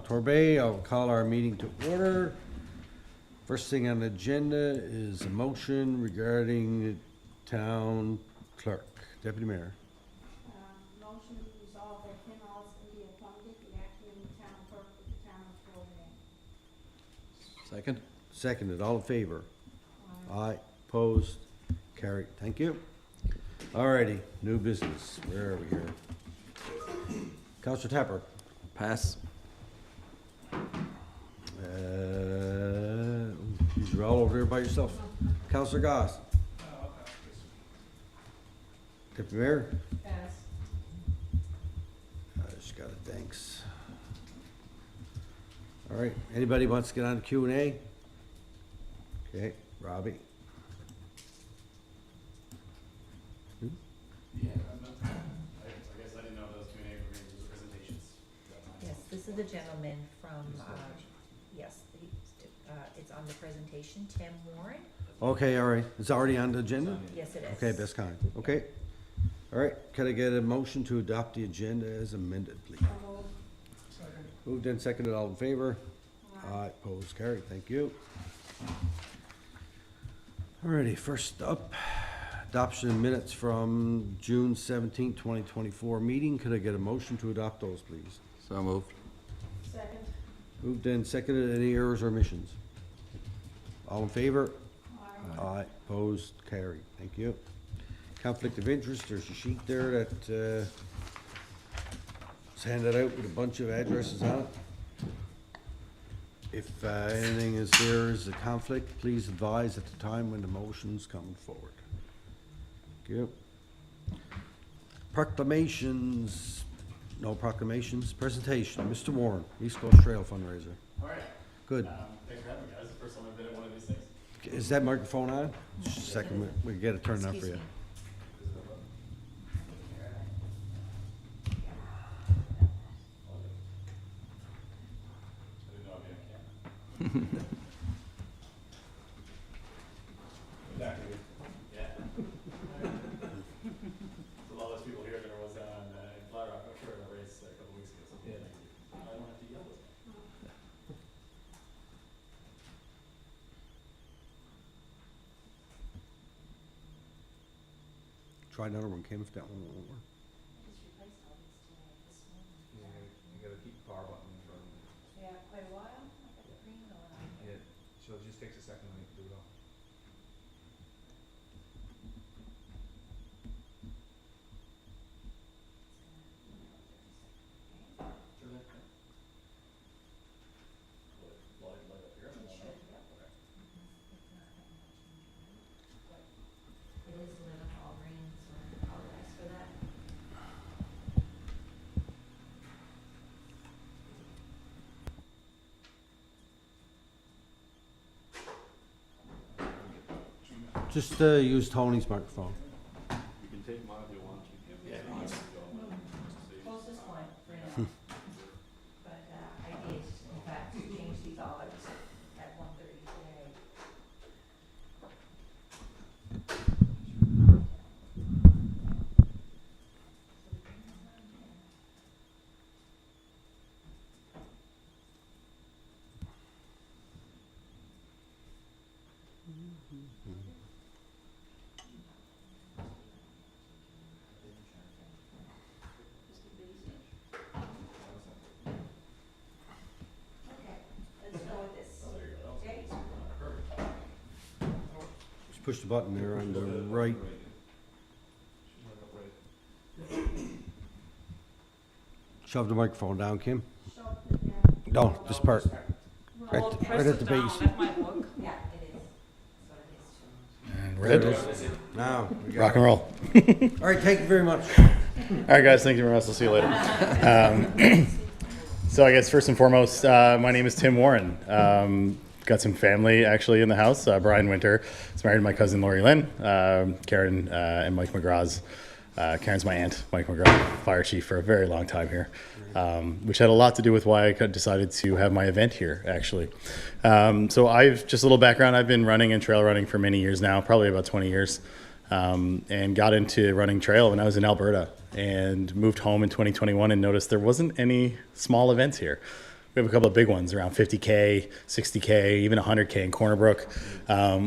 Torbay. I'll call our meeting to order. First thing on the agenda is a motion regarding the town clerk. Deputy Mayor. Motion to resolve that Tim Osmond be appointed the acting town clerk of the town of Thorne-Gosse. Second? Seconded. All in favor? Aye. Opposed? Carried. Thank you. Alrighty, new business. Where are we here? Councillor Tapper. Pass. You're all over there by yourself. Councillor Gosse. Deputy Mayor. Pass. I just got it, thanks. All right, anybody wants to get on the Q&A? Okay, Robbie. Yeah, I guess I didn't know those Q&A were going to do the presentations. Yes, this is the gentleman from, yes, it's on the presentation, Tim Warren. Okay, all right, it's already on the agenda? Yes, it is. Okay, best kind, okay. All right, can I get a motion to adopt the agenda as amended, please? Moved and seconded, all in favor? Aye, opposed, carried, thank you. Alrighty, first up, adoption of minutes from June 17th, 2024 meeting. Could I get a motion to adopt those, please? So moved. Second. Moved and seconded, any errors or omissions? All in favor? Aye. Aye, opposed, carried, thank you. Conflict of interest, there's a sheet there that is handed out with a bunch of addresses on it. If anything is there is a conflict, please advise at the time when the motion's coming forward. Thank you. Proclamations, no proclamations. Presentation, Mr. Warren, East Coast Trail fundraiser. All right. Good. Thanks for having me, guys. First time I've been at one of these things. Is that microphone on? Just a second, we get it turned on for Excuse you. me. I didn't know I'd be on camera. Exactly. Yeah. There's a lot less people here than there was on in Flat Rock, I'm sure, in a race a couple weeks ago. So yeah, I don't have to yell as much. Try another one, Kim, if that one won't work. Yeah, you gotta keep the power button from, Yeah, quite a while. I got the green going on. it, so it just takes a second when you do it all. Sure thing. Light up here. It should, yep. Okay. It is lit up all green, so I apologize for that. Just use Tony's microphone. You can take mine if you want to. Yeah. Closest one for now. But I did, in fact, change these all at 1:30 today. Okay, let's go with this. Okay? Just push the button there on the right. Shove the microphone down, Kim. Shove it down. No, this part. Right, right at the base. Yeah, it is. That's what it is too. And There it is. Now, we got Rock it. and roll. All right, thank you very much. All right, guys. Thank you very much. I'll see you later. So I guess first and foremost, my name is Tim Warren. Got some family actually in the house. Brian Winter is married to my cousin Lori Lynn. Karen and Mike McGraw's. Karen's my aunt, Mike McGraw, fire chief for a very long time here, which had a lot to do with why I decided to have my event here, actually. So I've, just a little background, I've been running and trail running for many years now, probably about 20 years, and got into running trail when I was in Alberta and moved home in 2021 and noticed there wasn't any small events here. We have a couple of big ones around 50K, 60K, even 100K in Corner Brook,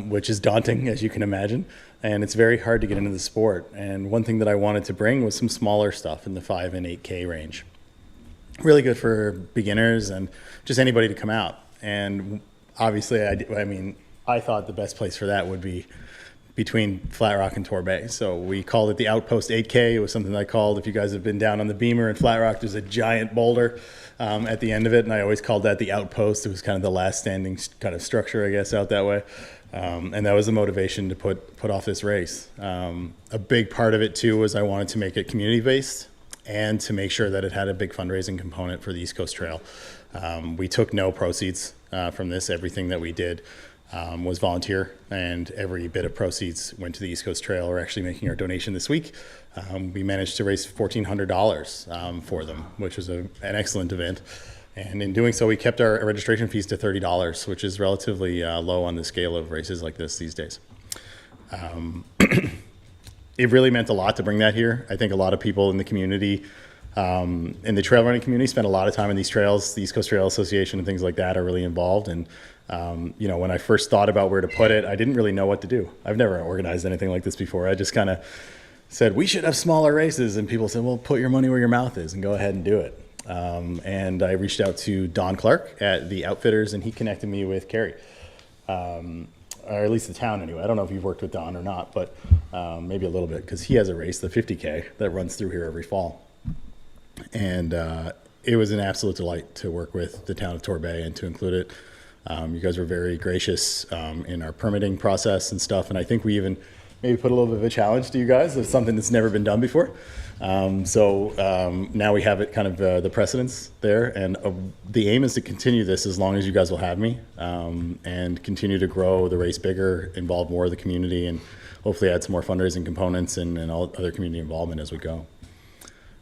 which is daunting, as you can imagine. And it's very hard to get into the sport. And one thing that I wanted to bring was some smaller stuff in the 5 and 8K range. Really good for beginners and just anybody to come out. And obviously, I thought the best place for that would be between Flat Rock and Thorne-Gosse. So we called it the Outpost 8K. It was something I called, if you guys have been down on the Beamer in Flat Rock, there's a giant boulder at the end of it, and I always called that the Outpost. It was kind of the last standing kind of structure, I guess, out that way. And that was the motivation to put off this race. A big part of it, too, was I wanted to make it community-based and to make sure that it had a big fundraising component for the East Coast Trail. We took no proceeds from this. Everything that we did was volunteer, and every bit of proceeds went to the East Coast Trail. We're actually making our donation this week. We managed to raise $1,400 for them, which was an excellent event. And in doing so, we kept our registration fees to $30, which is relatively low on the scale of races like this these days. It really meant a lot to bring that here. I think a lot of people in the community, in the trail running community, spend a lot of time in these trails. The East Coast Trail Association and things like that are really involved. And when I first thought about where to put it, I didn't really know what to do. I've never organized anything like this before. I just kind of said, we should have smaller races. And people said, well, put your money where your mouth is and go ahead and do it. And I reached out to Don Clark at the Outfitters, and he connected me with Carrie. Or at least the town anyway. I don't know if you've worked with Don or not, but maybe a little bit, because he has a race, the 50K, that runs through here every fall. And it was an absolute delight to work with the town of Thorne-Gosse and to include it. You guys were very gracious in our permitting process and stuff, and I think we even maybe put a little bit of a challenge to you guys of something that's never been done before. So now we have it kind of the precedence there, and the aim is to continue this as long as you guys will have me, and continue to grow the race bigger, involve more of the community, and hopefully add some more fundraising components and all other community involvement as we go.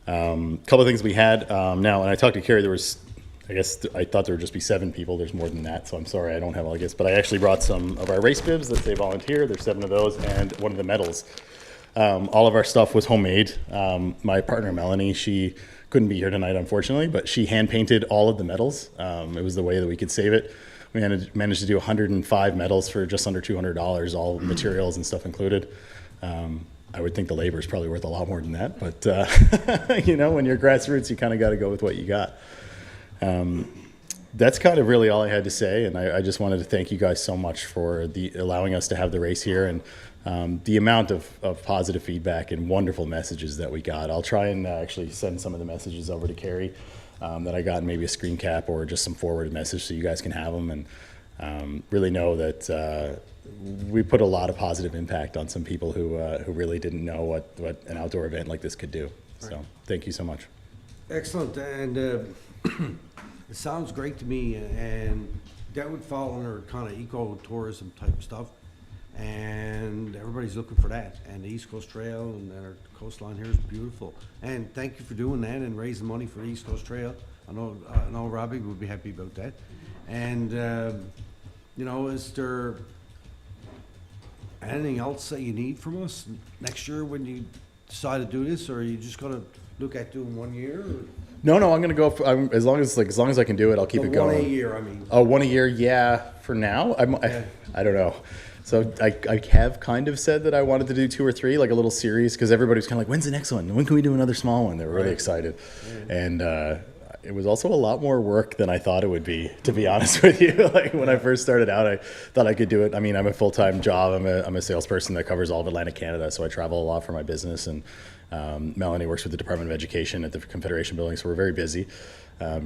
Couple of things we had now, and I talked to Carrie, there was, I thought there would just be 7 people. There's more than that, so I'm sorry I don't have all the gifts, but I actually brought some of our race bibs that say volunteer. There's 7 of those, and one of the medals. All of our stuff was homemade. My partner, Melanie, she couldn't be here tonight, unfortunately, but she hand-painted all of the medals. It was the way that we could save it. We managed to do 105 medals for just under $200, all materials and stuff included. I would think the labor is probably worth a lot more than that, but when you're grassroots, you kind of got to go with what you got. That's kind of really all I had to say, and I just wanted to thank you guys so much for allowing us to have the race here, and the amount of positive feedback and wonderful messages that we got. I'll try and actually send some of the messages over to Carrie that I got, maybe a screen cap or just some forwarded message so you guys can have them, and really know that we put a lot of positive impact on some people who really didn't know what an outdoor event like this could do. So thank you so much. Excellent, and it sounds great to me, and that would fall under kind of eco-tourism type stuff, and everybody's looking for that, and the East Coast Trail and our coastline here is beautiful, and thank you for doing that and raising money for the East Coast Trail. I know Robbie would be happy about that, and is there anything else that you need from us next year when you decide to do this, or are you just gonna look at doing 1 year? Or? No, I'm gonna go for, as long as I can do it, I'll keep it going. 1 a year, I mean. Oh, 1 a year, yeah. For now, I don't know. So I have kind of said that I wanted to do 2 or 3, like a little series, because everybody was kind of like, when's the next one? When can we do another small one? They were really excited, and it was also a lot more work than I thought it would be, to be honest with you. Like when I first started out, I thought I could do it. I mean, I'm a full-time job. I'm a salesperson that covers all of Atlantic Canada, so I travel a lot for my business, and Melanie works with the Department of Education at the Confederation Building, so we're very busy.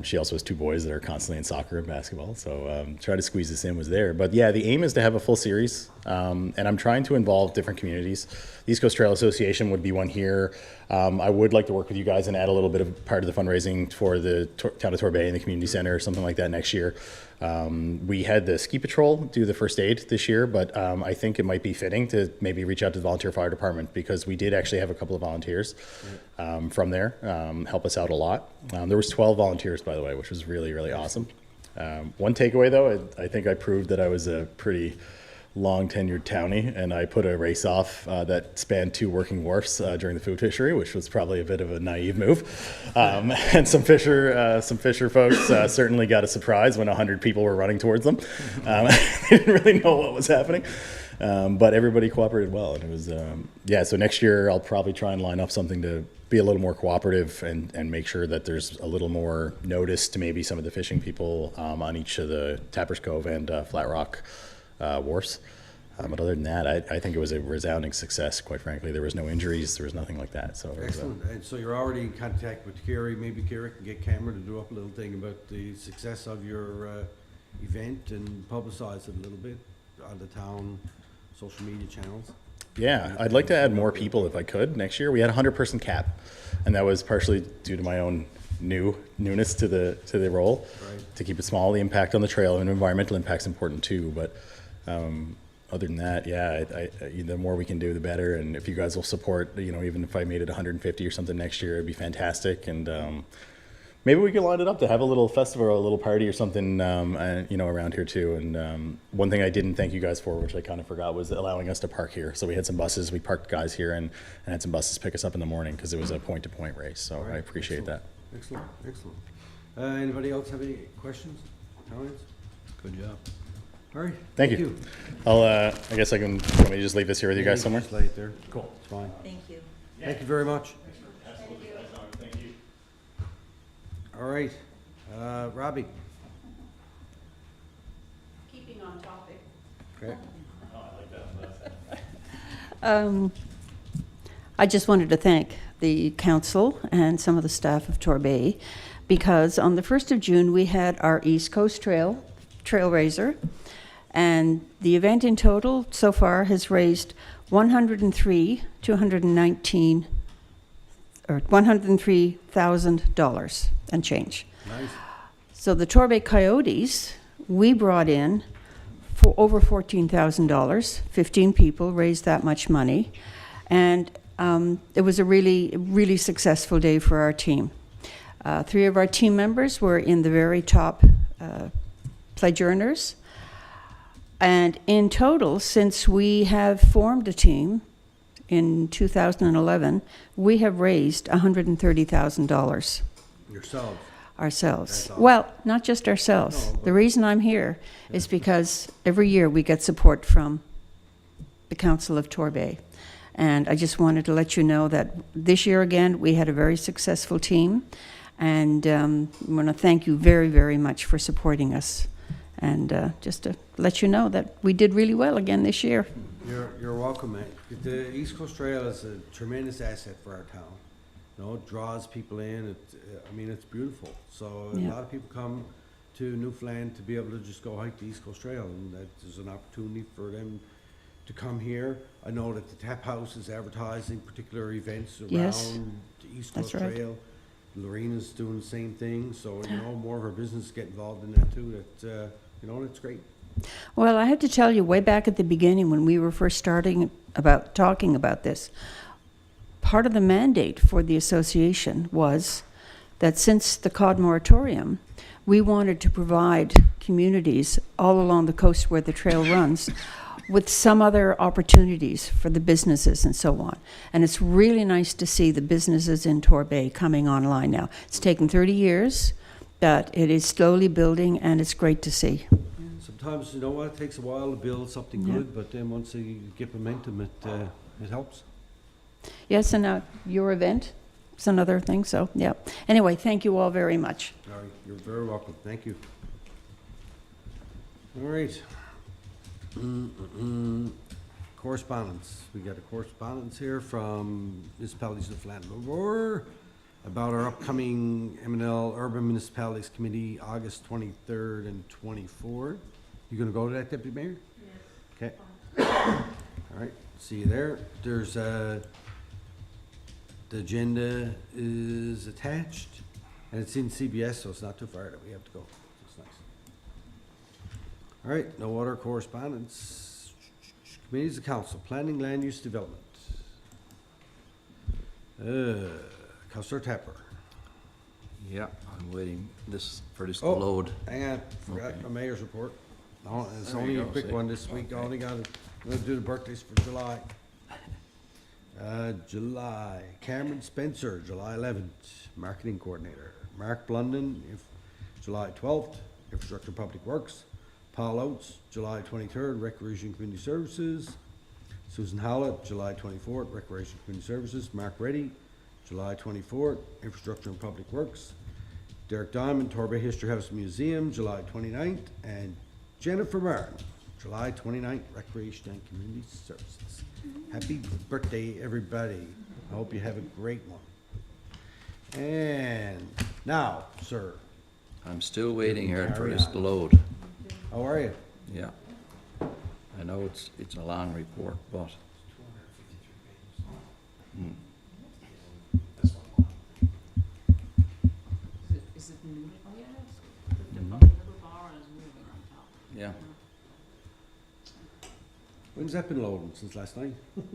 She also has 2 boys that are constantly in soccer and basketball, so try to squeeze this in was there. But yeah, the aim is to have a full series, and I'm trying to involve different communities. The East Coast Trail Association would be one here. I would like to work with you guys and add a little bit of part of the fundraising for the town of Thorne-Gosse and the community center or something like that next year. We had the ski patrol do the first aid this year, but I think it might be fitting to maybe reach out to the volunteer fire department, because we did actually have a couple of volunteers from there help us out a lot. There was 12 volunteers, by the way, which was really, really awesome. One takeaway, though, I think I proved that I was a pretty long tenured townie, and I put a race off that spanned 2 working wharfs during the food fishery, which was probably a bit of a naive move. And some fisher folks certainly got a surprise when 100 people were running towards them. They didn't really know what was happening. But everybody cooperated well, and it was, so next year I'll probably try and line up something to be a little more cooperative and make sure that there's a little more notice to maybe some of the fishing people on each of the Tappers Cove and Flat Rock wharfs. But other than that, I think it was a resounding success, quite frankly. There was no injuries, there was nothing like that. So it was, Excellent. And so you're already in contact with Kerry. Maybe Kerry can get Cameron to do up a little thing about the success of your event and publicize it a little bit on the town social media channels. yeah, I'd like to add more people if I could next year. We had a 100-person cap, and that was partially due to my own newness to the role. Right. To keep it small, the impact on the trail and environmental impact's important too. But other than that, yeah, the more we can do, the better. And if you guys will support, even if I made it 150 or something next year, it'd be fantastic. And maybe we could line it up to have a little festival or a little party or something, around here too. And one thing I didn't thank you guys for, which I kind of forgot, was allowing us to park here. So we had some buses. We parked guys here and had some buses pick us up in the morning because it was a point-to-point race. So I appreciate that. Excellent, excellent. Anybody else have any questions, comments? Good job. All right. Thank you. I'll, I guess I can, want me to just leave this here with you guys somewhere? Just lay it there. Cool. It's fine. Thank you. Thank you very much. Thank you. All right. Robbie. Keeping on topic. Okay. I just wanted to thank the council and some of the staff of Torbay, because on the 1st of June we had our East Coast Trail Raiser, and the event in total so far has raised $103,000 and change. Nice. So the Torbay Coyotes, we brought in for over $14,000. 15 people raised that much money, and it was a really, really successful day for our team. 3 of our team members were in the very top pledge earners. And in total, since we have formed a team in 2011, we have raised $130,000 Yourselves. ourselves. That's awesome. Well, not just ourselves. No, but- The reason I'm here is because every year we get support from the Council of Torbay. And I just wanted to let you know that this year again, we had a very successful team. And I want to thank you very, very much for supporting us. And just to let you know that we did really well again this year. You're welcome, mate. The East Coast Trail is a tremendous asset for our town. It draws people in. It's beautiful. So a Yeah. lot of people come to Newfoundland to be able to just go hike the East Coast Trail, and that is an opportunity for them to come here. I know that the Tap House is advertising particular events around Yes, the East that's Coast right. Trail. Lorena's doing the same thing, so more of her business get involved in that too. That that's great. Well, I have to tell you, way back at the beginning when we were first talking about this, part of the mandate for the association was that since the cod moratorium, we wanted to provide communities all along the coast where the trail runs with some other opportunities for the businesses and so on. And it's really nice to see the businesses in Torbay coming online now. It's taken 30 years, but it is slowly building, and it's great to see. Sometimes, it takes a while to build something Yeah. good, but then once you get momentum, it helps. Yes, and your event is another thing, so, yeah. Anyway, thank you all very much. All right, you're very welcome. Thank you. All right. Correspondence. We got a correspondence here from Municipalities of Newfoundland about our upcoming M&L Urban Municipalities Committee, August 23rd and 24th. You gonna go to that, Deputy Mayor? Yes. Okay. All right, see you there. There's the agenda is attached, and it's in CBS, so it's not too far that we have to go. It's nice. All right, no other correspondence. Committees of Council, Planning, Land Use Development. Councillor Tapper. Yeah, I'm waiting for this to Oh. load. Hang on, forgot Okay. my mayor's report. It's There only you a go, quick see. one this week. I only got to do the birthdays for July. July, Cameron Spencer, July 11th, Marketing Coordinator. Mark Blunden, July 12th, Infrastructure Public Works. Paul Oates, July 23rd, Recreation Community Services. Susan Howlett, July 24th, Recreation Community Services. Mark Reddy, July 24th, Infrastructure and Public Works. Derek Diamond, Torbay History House Museum, July 29th. And Jennifer Martin, July 29th, Recreation and Community Services. Happy birthday, everybody. I hope you have a great one. And now, sir, I'm still waiting here for Carry this on. to load. how are you? Yeah. I know it's a long report, but 253 pages. hmm, That's one. Is it new? Oh, yeah, it's the Mhm. little bar is moving on top. yeah. When's that been loading? Since last night? Came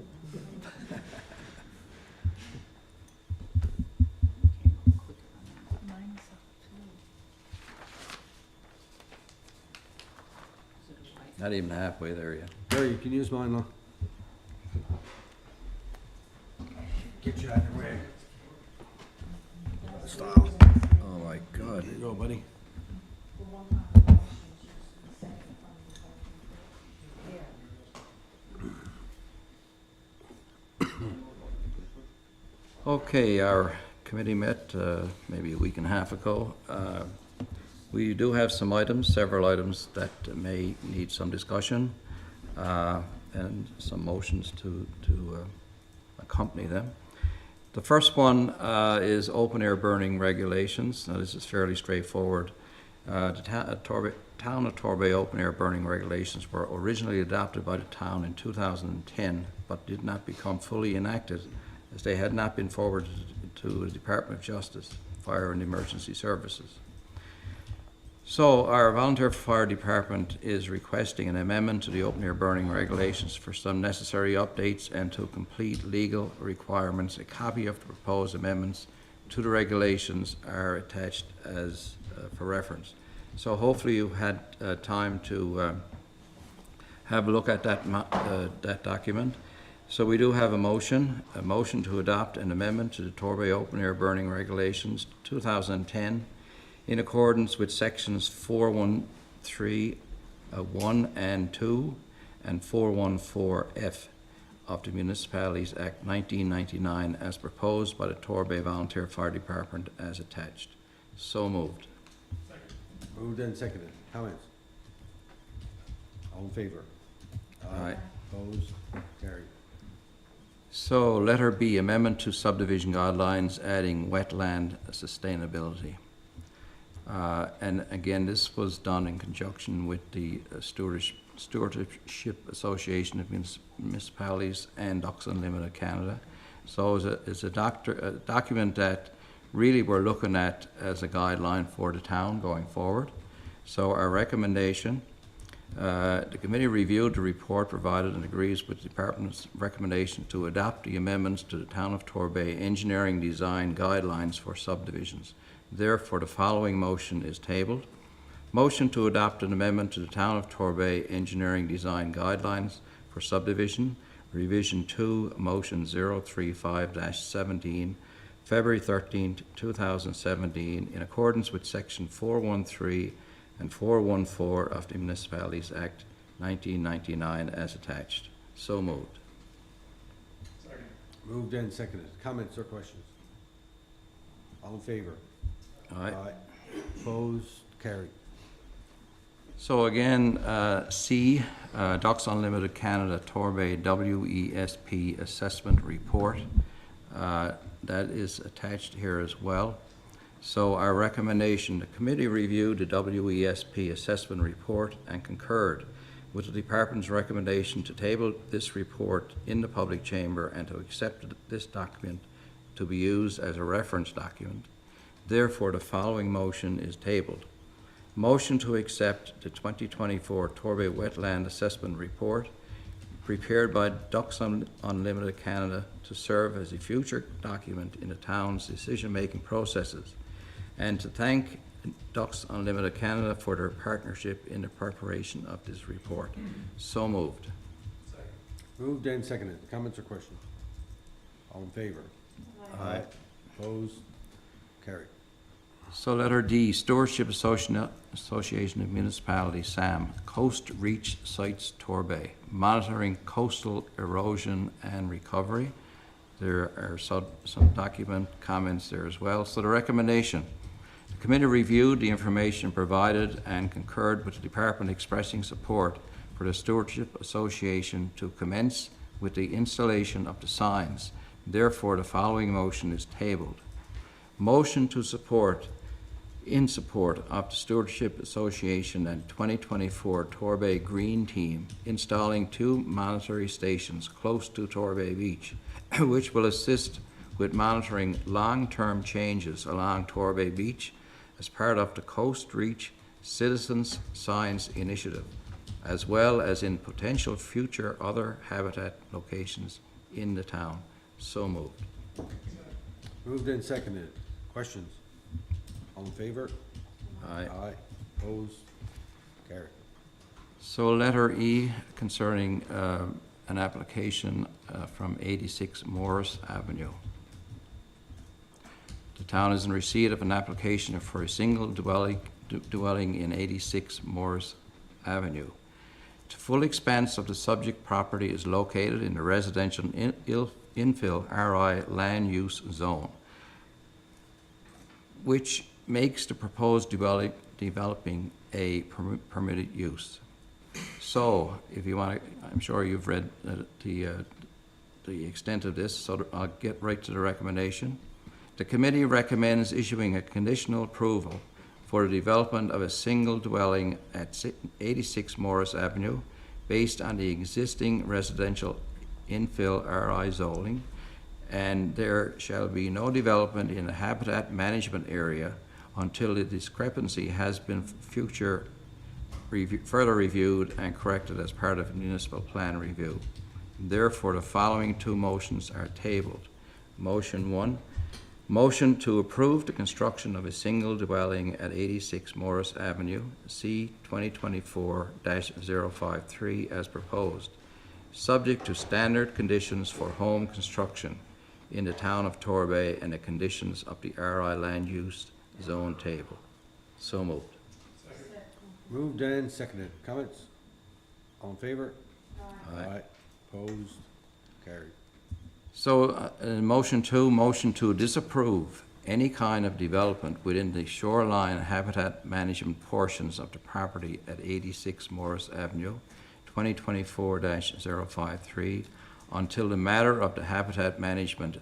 up quicker on that. Mine's up too. Is it a white? Not even halfway there yet. There, you can use mine now. Get you out of your way. Style. Oh my God. There you go, buddy. The one on the motion is just the second from the voting. Okay, our committee met maybe a week and a half ago. We do have some items, several items that may need some discussion and some motions to accompany them. The first one is open-air burning regulations. Now, this is fairly straightforward. The Town of Torbay open-air burning regulations were originally adopted by the town in 2010, but did not become fully enacted as they had not been forwarded to the Department of Justice, Fire and Emergency Services. So our volunteer fire department is requesting an amendment to the open-air burning regulations for some necessary updates and to complete legal requirements. A copy of the proposed amendments to the regulations are attached as for reference. So hopefully you've had time to have a look at that document. So we do have a motion to adopt an amendment to the Torbay open-air burning regulations 2010 in accordance with sections 413, 1 and 2, and 414F of the Municipalities Act 1999 as proposed by the Torbay Volunteer Fire Department as attached. So moved. Moved and seconded. Comments? All in favor? Aye. Opposed? Carried. So letter B, amendment to subdivision guidelines adding wetland sustainability. And again, this was done in conjunction with the Stewardship Association of Municipalities and Ducks Unlimited Canada. So it's a document that really we're looking at as a guideline for the town going forward. So our recommendation, the committee reviewed the report provided and agrees with the department's recommendation to adopt the amendments to the Town of Torbay engineering design guidelines for subdivisions. Therefore, the following motion is tabled. Motion to adopt an amendment to the Town of Torbay engineering design guidelines for subdivision, revision 2, motion 035-17, February 13, 2017, in accordance with section 413 and 414 of the Municipalities Act 1999 as attached. So moved. Second. Moved and seconded. Comments or questions? All in favor? Aye. Opposed? Carried. So again, C, Ducks Unlimited Canada Torbay WESP Assessment Report. That is attached here as well. So our recommendation, the committee reviewed the WESP assessment report and concurred with the department's recommendation to table this report in the public chamber and to accept this document to be used as a reference document. Therefore, the following motion is tabled. Motion to accept the 2024 Torbay Wetland Assessment Report prepared by Ducks Unlimited Canada to serve as a future document in the town's decision-making processes, and to thank Ducks Unlimited Canada for their partnership in the preparation of this report. So moved. Moved and seconded. Comments or questions? All in favor? Aye. Opposed? Carried. So letter D, Stewardship Association of Municipalities, SAM, Coast Reach Sites Torbay, monitoring coastal erosion and recovery. There are some document comments there as well. So the recommendation, the committee reviewed the information provided and concurred with the department expressing support for the Stewardship Association to commence with the installation of the signs. Therefore, the following motion is tabled. Motion to support, in support of the Stewardship Association and 2024 Torbay Green Team installing 2 monitoring stations close to Torbay Beach, which will assist with monitoring long-term changes along Torbay Beach as part of the Coast Reach Citizens Science Initiative, as well as in potential future other habitat locations in the town. So moved. Moved and seconded. Questions? All in favor? Aye. Aye. Opposed? Carried. So letter E concerning an application from 86 Morris Avenue. The town is in receipt of an application for a single dwelling in 86 Morris Avenue. The full expanse of the subject property is located in the residential infill RI land use zone, which makes the proposed developing a permitted use. So, if you want to, I'm sure you've read the extent of this, so I'll get right to the recommendation. The committee recommends issuing a conditional approval for the development of a single dwelling at 86 Morris Avenue based on the existing residential infill RI zoning, and there shall be no development in the habitat management area until the discrepancy has been further reviewed and corrected as part of municipal plan review. Therefore, the following 2 motions are tabled. Motion 1, motion to approve the construction of a single dwelling at 86 Morris Avenue, C 2024-053 as proposed, subject to standard conditions for home construction in the town of Torbay and the conditions of the RI land use zone table. So moved. Moved and seconded. Comments? All in favor? Aye. Opposed? Carried. So, motion 2, motion to disapprove any kind of development within the shoreline habitat management portions of the property at 86 Morris Avenue, 2024-053, until the matter of the habitat management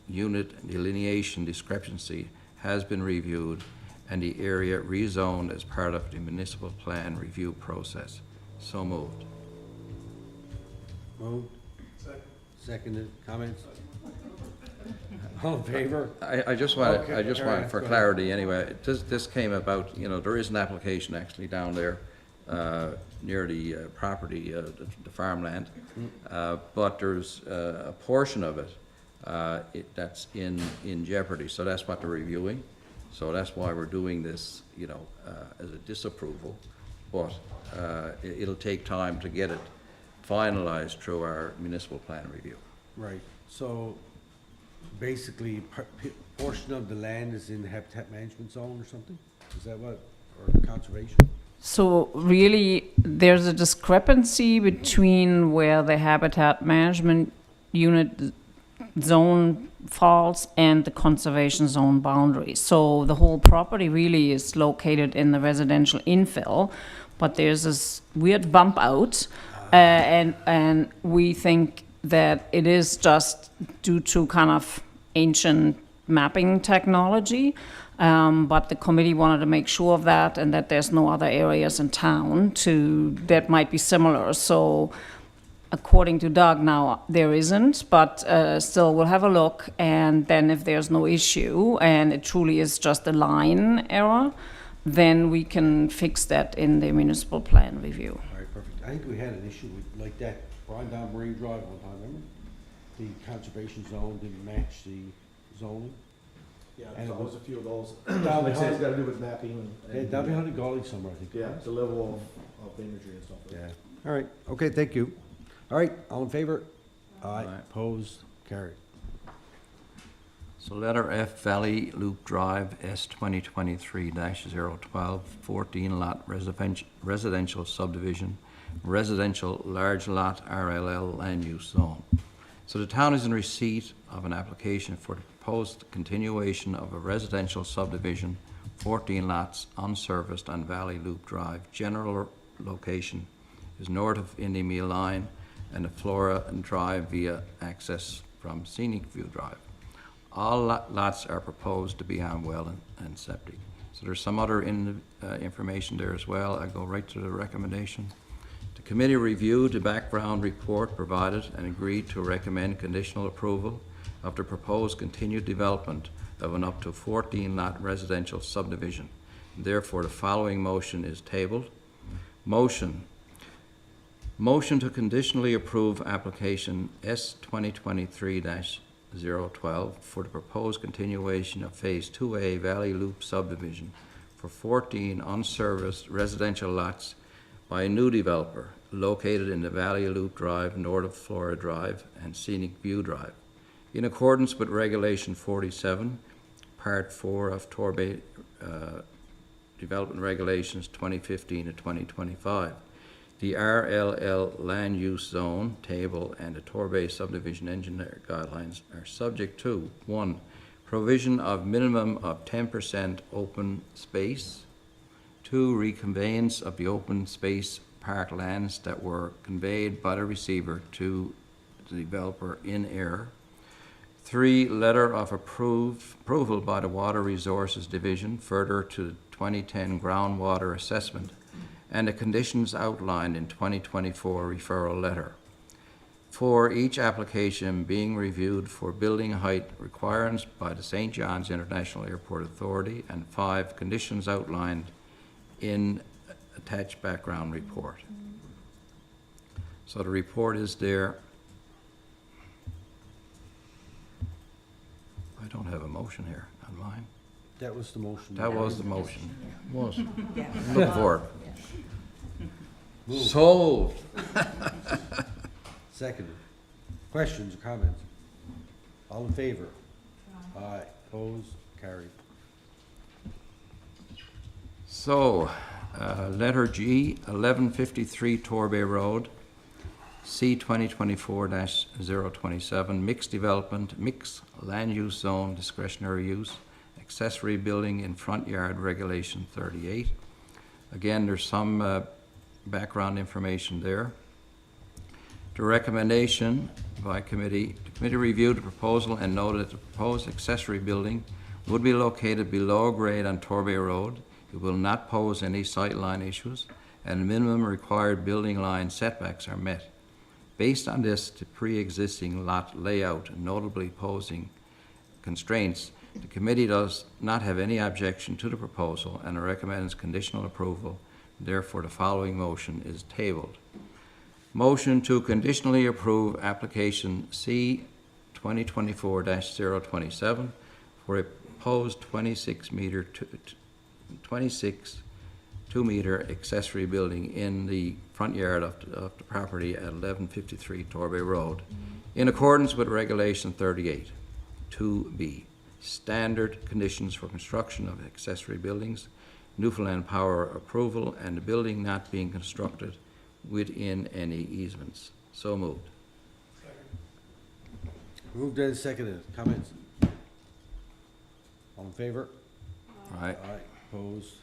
unit delineation discrepancy has been reviewed and the area rezoned as part of the municipal plan review process. So moved. Moved. Seconded. Comments? All in favor? I just want Okay, to, I just all want, right, for go ahead. clarity anyway, this came about, you know, there is an application actually down there near the property, the farmland, but there's a portion of it that's in jeopardy, so that's what they're reviewing. So that's why we're doing this, you know, as a disapproval, but it'll take time to get it finalized through our municipal plan review. Right. So basically, portion of the land is in the habitat management zone or something? Is that what, or conservation? So really, there's a discrepancy between where the habitat management unit zone falls and the conservation zone boundary. So the whole property really is located in the residential infill, but there's this weird bump out, and we think that it is just due to kind of ancient mapping technology. But the committee wanted to make sure of that, and that there's no other areas in town that might be similar. So according to Doug, now there isn't, but still we'll have a look, and then if there's no issue and it truly is just a line error, then we can fix that in the municipal plan review. All right, perfect. I think we had an issue with, like that, Brian down Marine Drive one time, remember? The conservation zone didn't match the zoning. Yeah, And there's it always a few of those. Down Like I said, behind- it's gotta do with mapping and. Down behind the gully somewhere, I think. Yeah, the level of imagery and stuff like that. Yeah, all right, okay, thank you. All right, all in favor? Aye, Aye. opposed, carried. So letter F, Valley Loop Drive, S 2023-012, 14 lot residential subdivision, residential large lot RLL land use zone. So the town is in receipt of an application for the proposed continuation of a residential subdivision, 14 lots, unserviced on Valley Loop Drive. General location is north of Indymill Line and the Flora Drive via access from Scenic View Drive. All lots are proposed to be on well and septic. So there's some other information there as well. I go right to the recommendation. The committee reviewed the background report provided and agreed to recommend conditional approval of the proposed continued development of an up to 14 lot residential subdivision. Therefore, the following motion is tabled. Motion to conditionally approve application S 2023-012 for the proposed continuation of Phase 2A Valley Loop subdivision for 14 unserviced residential lots by a new developer located in the Valley Loop Drive, north of Flora Drive and Scenic View Drive, in accordance with Regulation 47, Part 4 of Torbay Development Regulations 2015 to 2025. The RLL land use zone table and the Torbay subdivision engineer guidelines are subject to 1. Provision of minimum of 10% open space. 2. Reconveyance of the open space park lands that were conveyed by the receiver to the developer in error. 3. Letter of approval by the Water Resources Division further to the 2010 groundwater assessment and the conditions outlined in 2024 referral letter. 4. Each application being reviewed for building height requirements by the St. John's International Airport Authority. And 5. Conditions outlined in attached background report. So the report is there. I don't have a motion here on mine. That was the motion. That was the motion. Was. Yeah. Look for it. Moved. Sold. Seconded. Questions or comments? All in favor? Aye, opposed, carried. So, letter G, 1153 Torbay Road, C 2024-027, mixed development, mixed land use zone, discretionary use, accessory building in front yard, regulation 38. Again, there's some background information there. The recommendation by committee, the committee reviewed the proposal and noted that the proposed accessory building would be located below grade on Torbay Road. It will not pose any sightline issues, and minimum required building line setbacks are met. Based on this, the pre-existing lot layout notably posing constraints, the committee does not have any objection to the proposal and recommends conditional approval. Therefore, the following motion is tabled. Motion to conditionally approve application C 2024-027 for a proposed 26 2-meter accessory building in the front yard of the property at 1153 Torbay Road, in accordance with Regulation 38. 2B, standard conditions for construction of accessory buildings, Newfoundland Power approval, and the building not being constructed within any easements. So moved. Moved and seconded. Comments? All in favor? Right. Aye, opposed,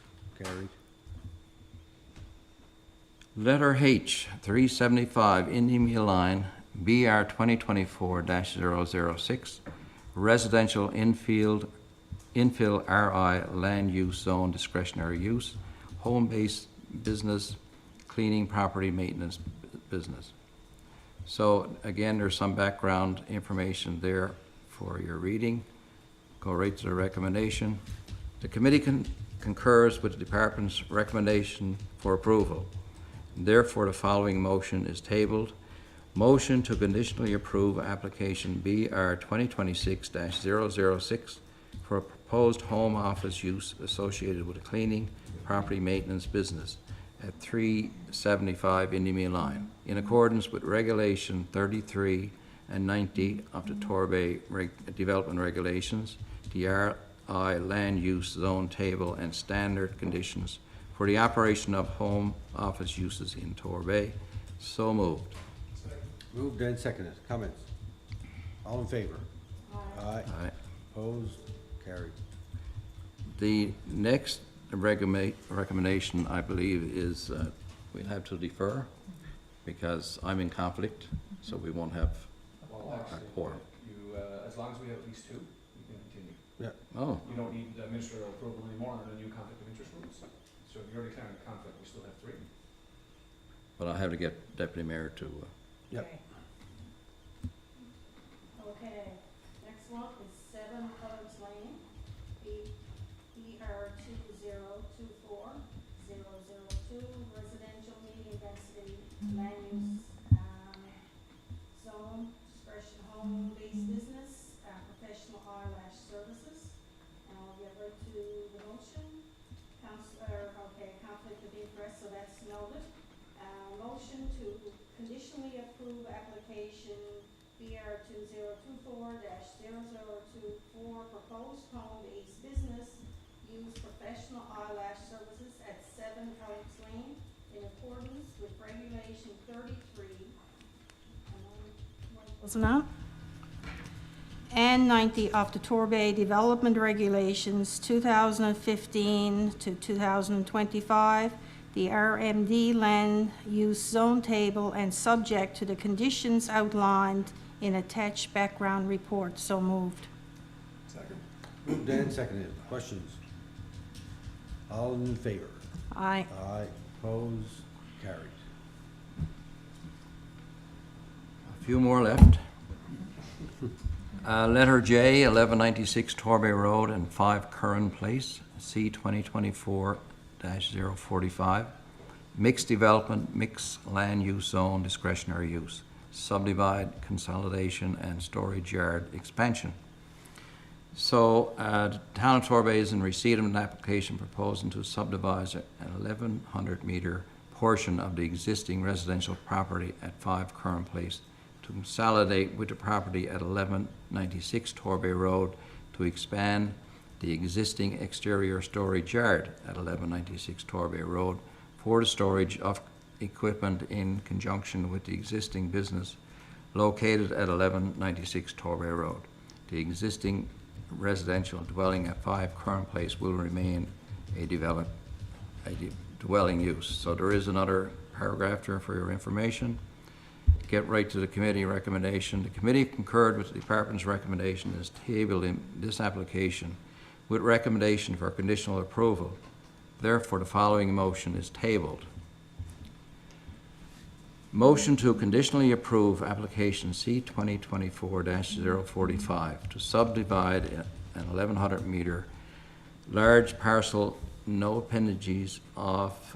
carried. Letter H, 375 Indymill Line, BR 2024-006, residential infill RI land use zone, discretionary use, home-based business, cleaning, property maintenance business. So again, there's some background information there for your reading. Go right to the recommendation. The committee concurs with the department's recommendation for approval. Therefore, the following motion is tabled. Motion to conditionally approve application BR 2026-006 for a proposed home office use associated with a cleaning property maintenance business at 375 Indymill Line, in accordance with Regulation 33 and 90 of the Torbay Development Regulations, the RI Land Use Zone Table and Standard Conditions for the operation of home office uses in Torbay. So moved. Moved and seconded. Comments? All in favor? Aye. Aye. Opposed? Carried. The next recommendation, I believe, is we'll have to defer because I'm in conflict, so we won't have Well, a actually, quorum. you, as long as we have at least two, you can continue. Oh, You don't need ministerial approval anymore under the new conflict of interest rules. So if you're already declaring a conflict, we still have three. but I have to get Deputy Mayor to, Yep. Okay, next one is 7 Colours Lane, ER 2024002, residential medium density land use, zone, discretion home-based business, professional eyelash services. And I'll get right to the motion. Conflict of interest, so that's noted. Motion to conditionally approve application BR 2024-0024, proposed home-based business, use professional eyelash services at 7 Alex Lane in accordance with Regulation 33. Was not? And 90 of the Torbay Development Regulations 2015 to 2025, the RMD Land Use Zone Table, and subject to the conditions outlined in attached background report. So moved. Second. Moved and seconded. Questions? All in favor? Aye. Aye. Opposed? Carried. a few more left. Letter J, 1196 Torbay Road and 5 Curran Place, C 2024-045. Mixed development, mixed land use zone, discretionary use, subdivide, consolidation, and storage yard expansion. So, the town of Torbay is in receipt of an application proposing to subdivide an 1,100-meter portion of the existing residential property at 5 Curran Place to consolidate with the property at 1196 Torbay Road to expand the existing exterior storage yard at 1196 Torbay Road for the storage of equipment in conjunction with the existing business located at 1196 Torbay Road. The existing residential dwelling at 5 Curran Place will remain a dwelling use. So there is another paragraph there for your information. Get right to the committee recommendation. The committee concurred with the department's recommendation as tabled in this application with recommendation for conditional approval. Therefore, the following motion is tabled. Motion to conditionally approve application C 2024-045 to subdivide an 1,100-meter large parcel, no appendages, of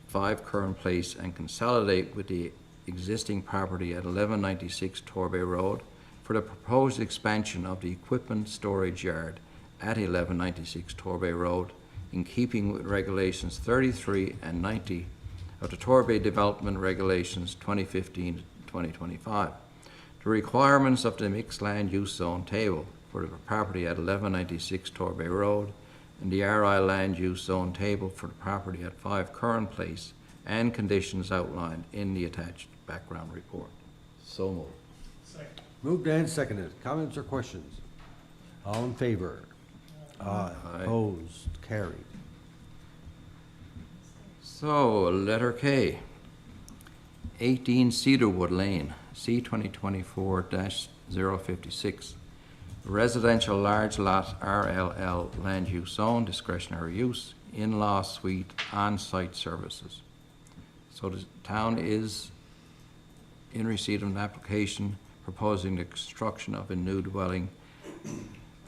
5 Curran Place and consolidate with the existing property at 1196 Torbay Road for the proposed expansion of the equipment storage yard at 1196 Torbay Road in keeping with regulations 33 and 90 of the Torbay Development Regulations 2015-2025. The requirements of the mixed land use zone table for the property at 1196 Torbay Road and the RI land use zone table for the property at 5 Curran Place and conditions outlined in the attached background report. So moved. Second. Moved and seconded. Comments or questions? All in favor? Aye. Aye. Opposed? Carried. So, letter K, 18 Cedarwood Lane, C 2024-056, residential large lot RLL land use zone, discretionary use, in-law suite, on-site services. So the town is in receipt of an application proposing the construction of a new dwelling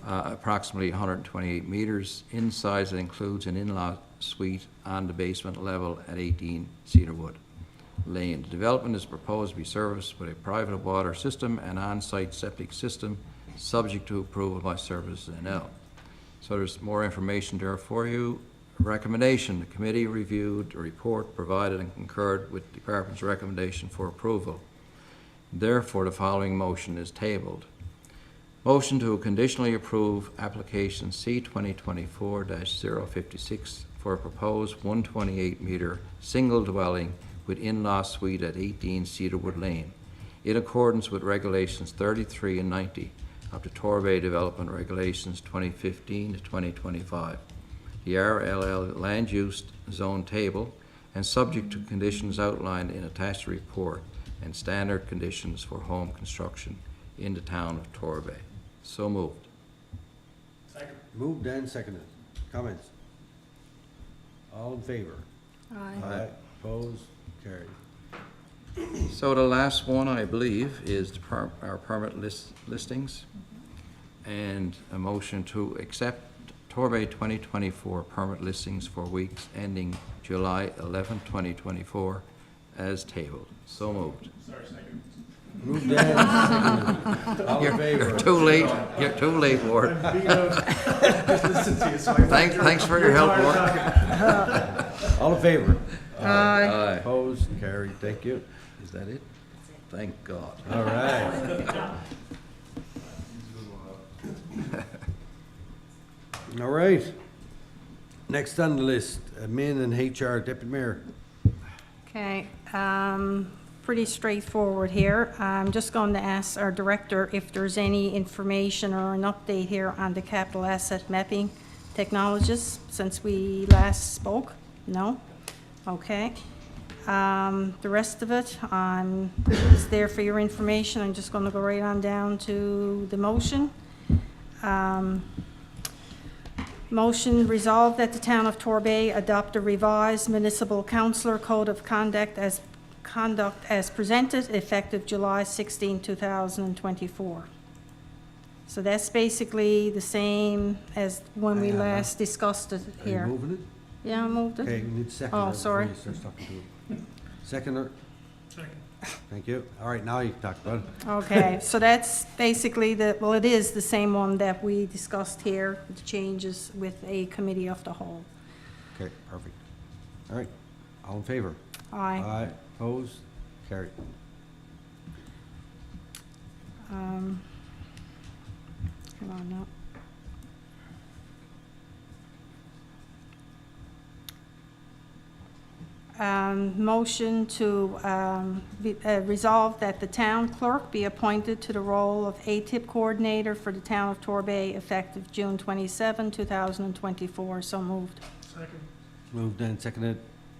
approximately 128 meters in size. It includes an in-law suite on the basement level at 18 Cedarwood Lane. The development is proposed to be serviced with a private water system and on-site septic system subject to approval by Services NL. So there's more information there for you. Recommendation, the committee reviewed the report provided and concurred with the department's recommendation for approval. Therefore, the following motion is tabled. Motion to conditionally approve application C 2024-056 for a proposed 128-meter single dwelling with in-law suite at 18 Cedarwood Lane, in accordance with regulations 33 and 90 of the Torbay Development Regulations 2015 to 2025, the RLL Land Use Zone Table, and subject to conditions outlined in attached report and standard conditions for home construction in the town of Torbay. So moved. Moved and seconded. Comments? All in favor? Aye. Opposed? Carried. So the last one, I believe, is the our permit listings, and a motion to accept Torbay 2024 permit listings for weeks ending July 11, 2024, as tabled. So moved. Moved and seconded. All in favor? You're too late. You're too late, Ward. Thanks for your help, Ward. All in favor? Aye. Opposed? Carried. Thank you. Is that it? Thank God. All right. All right. Next on the list, admin and HR, Deputy Mayor. Okay, pretty straightforward here. I'm just going to ask our director if there's any information or an update here on the capital asset mapping technologies since we last spoke. No? Okay. The rest of it is there for your information. I'm just going to go right on down to the motion. Motion resolved that the town of Torbay adopt a revised municipal councillor code of conduct as presented, effective July 16, 2024. So that's basically the same as when we last discussed it Are you here. moving it? Yeah, I moved it. Okay, we need a second. Oh, sorry. Before you start talking to it. Seconder? Second. Thank you. All right, now you can talk about it. Okay, so that's basically it is the same one that we discussed here, the changes with a committee of the whole. Okay, perfect. All right, all in favor? Aye. Aye. Opposed? Carried. Come on now. Motion to resolve that the town clerk be appointed to the role of ATIP coordinator for the town of Torbay effective June 27, 2024. So moved. Second. Moved and seconded.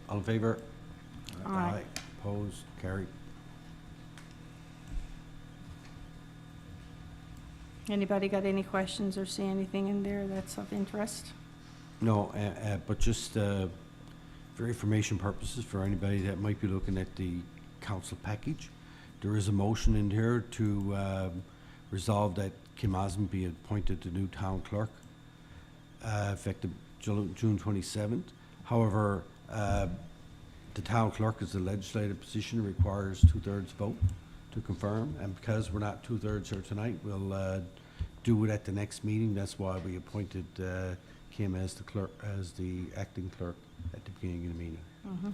All in favor? Aye. Opposed? Carried. Anybody got any questions or see anything in there that's of interest? No, but just for information purposes, for anybody that might be looking at the council package, there is a motion in here to resolve that Kim Osmond be appointed the new town clerk, effective June 27th. However, the town clerk is a legislative position, requires 2/3 vote to confirm, and because we're not 2/3 here tonight, we'll do it at the next meeting. That's why we appointed Kim as the clerk, as the acting clerk at the beginning of the meeting. Mhm.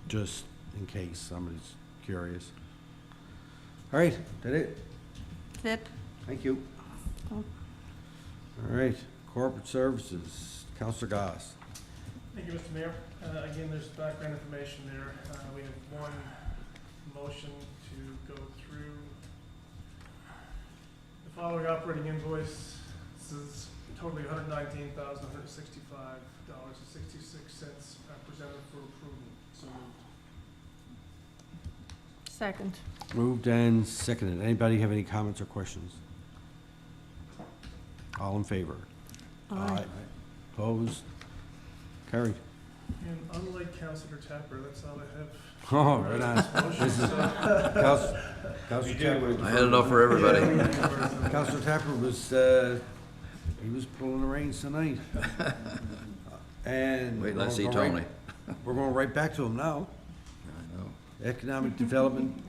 Just in case somebody's curious. All right, that it? That's it? Thank you. Oh. All right, corporate services, Councillor Gosse. Thank you, Mr. Mayor. Again, there's background information there. We have one motion to go through the following operating invoice. This is totally $119,165.66 presented for approval. So moved. Second. Moved and seconded. Anybody have any comments or questions? All in favor? Aye. Opposed? Carried. And unlike Councilor Tapper, that's all I have. Oh, right on. This is Councillor Tapper. I had enough for everybody. Councillor Tapper was, he was pulling the reins tonight. And. Wait, let's see we're going Tony. right- We're going right back to him now. I know. Economic development,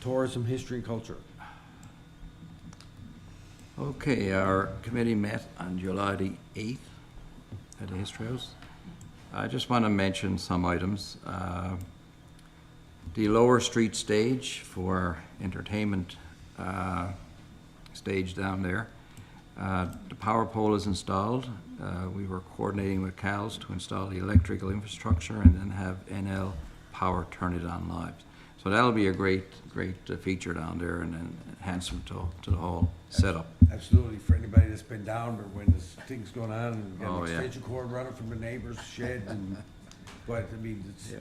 tourism, history, and culture. Okay, our committee met on July the 8th at the History House. I just want to mention some items. The lower street stage for entertainment stage down there. The power pole is installed. We were coordinating with CALS to install the electrical infrastructure and then have NL Power turn it on live. So that'll be a great feature down there and an enhancement to the whole setup. Absolutely, for anybody that's been down, but when this thing's going on and we got Oh, an yeah. extension cord running from the neighbor's shed and, but, I mean, it's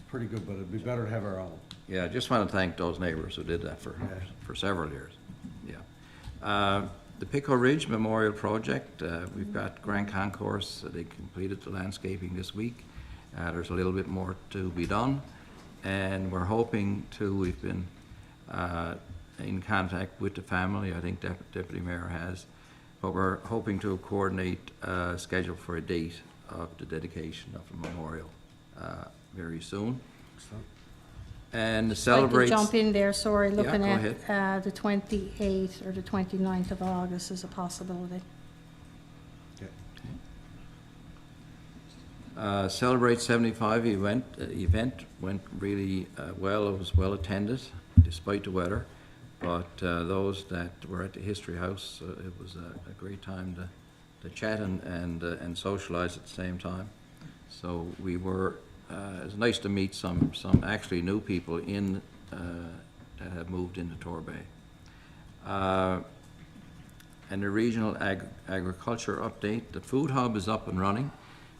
pretty good, but it'd be better to have our own. Yeah, I just want to thank those neighbors who did that for several years. Yeah. The Pico Ridge Memorial Project, we've got Grand Concourse. They completed the landscaping this week. There's a little bit more to be done. And we're hoping to, we've been in contact with the family, I think Deputy Mayor has, but we're hoping to coordinate a schedule for a date of the dedication of the memorial very soon. And I'd like to celebrates. jump in there, sorry, looking go at the 28th or the 29th of August is a possibility. Celebrate 75 event went really well. It was well attended despite the weather. But those that were at the History House, it was a great time to chat and socialize at the same time. So we were, it was nice to meet some actually new people that have moved into Torbay. And the regional agriculture update, the food hub is up and running.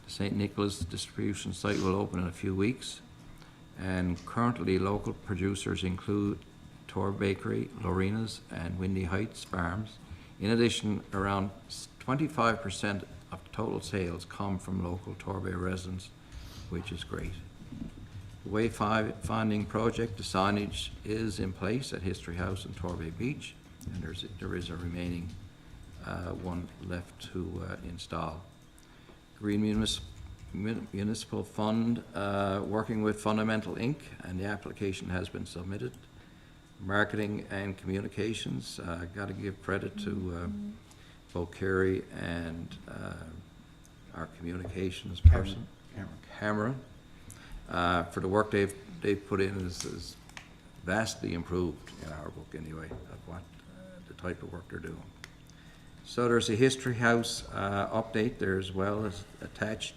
The St. Nicholas distribution site will open in a few weeks. And currently local producers include Tor Bakery, Lorena's, and Windy Heights Farms. In addition, around 25% of total sales come from local Torbay residents, which is great. The wayfinding project, the signage is in place at History House and Torbay Beach, and there is a remaining one left to install. Green Municipal Fund, working with Fundamental Inc., and the application has been submitted. Marketing and communications, got to give credit to both Kerry and our communications person, Cameron, for the work they've put in is vastly improved in our book anyway, of what the type of work they're doing. So there's a History House update there as well as attached,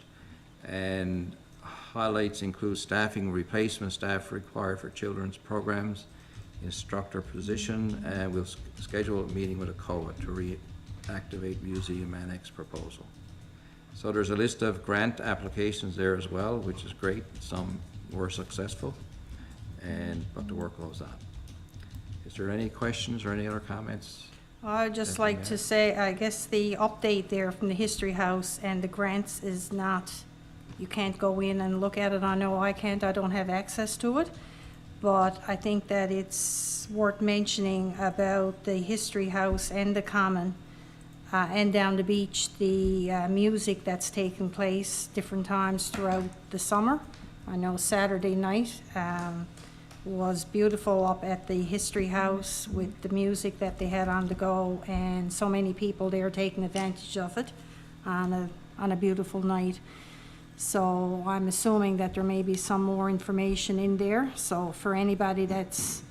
and highlights include staffing, replacement staff required for children's programs, instructor position, and we'll schedule a meeting with a COA to reactivate museum annex proposal. So there's a list of grant applications there as well, which is great. Some were successful, but the work goes on. Is there any questions or any other comments? I'd just like to say, I guess the update there from the History House and the grants is not, you can't go in and look at it. I know I can't, I don't have access to it. But I think that it's worth mentioning about the History House and the Common and down the beach, the music that's taken place different times throughout the summer. I know Saturday night was beautiful up at the History House with the music that they had on the go, and so many people there taking advantage of it on a beautiful night. So I'm assuming that there may be some more information in there. So for anybody that's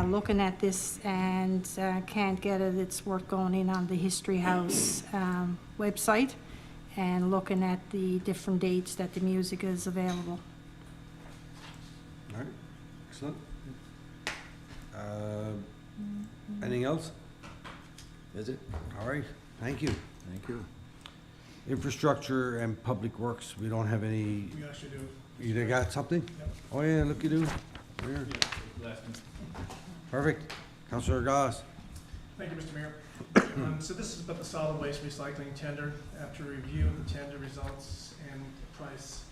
looking at this and can't get it, it's worth going in on the History House website and looking at the different dates that the music is available. All right, excellent. Anything else? Is it? All right, thank you. Thank you. Infrastructure and Public Works, we don't have any, We actually do. you got something? Yep. Oh, yeah, look, you do. Here. Perfect. Councilor Goss. Thank you, Mr. Mayor. So this is about the solid waste recycling tender. After review of the tender results and the price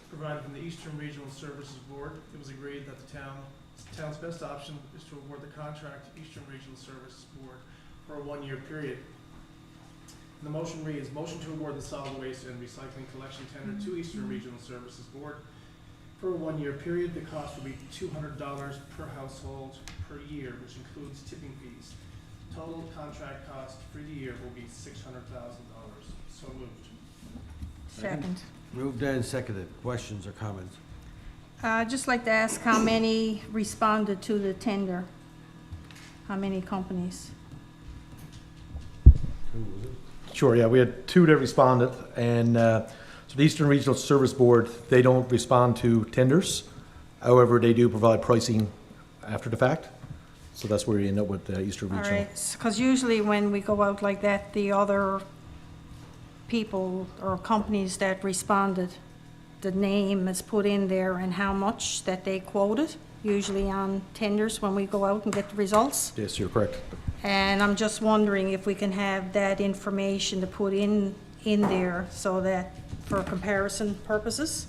provided from the Eastern Regional Services Board, it was agreed that the town's best option is to award the contract to Eastern Regional Services Board for a one-year period. The motion reads, motion to award the solid waste and recycling collection tender to Eastern Regional Services Board for a one-year period. The cost will be $200 per household per year, which includes tipping fees. Total contract cost for the year will be $600,000. So moved. Second. Moved and seconded. Questions or comments? I'd just like to ask how many responded to the tender? How many companies? Who was it? Sure, yeah, we had 2 that responded, and so the Eastern Regional Service Board, they don't respond to tenders. However, they do provide pricing after the fact, so that's where you end up with the Eastern All Regional. right, because usually when we go out like that, the other people or companies that responded, the name is put in there and how much that they quoted, usually on tenders when we go out and get the results. Yes, you're correct. And I'm just wondering if we can have that information to put in there so that, for comparison purposes,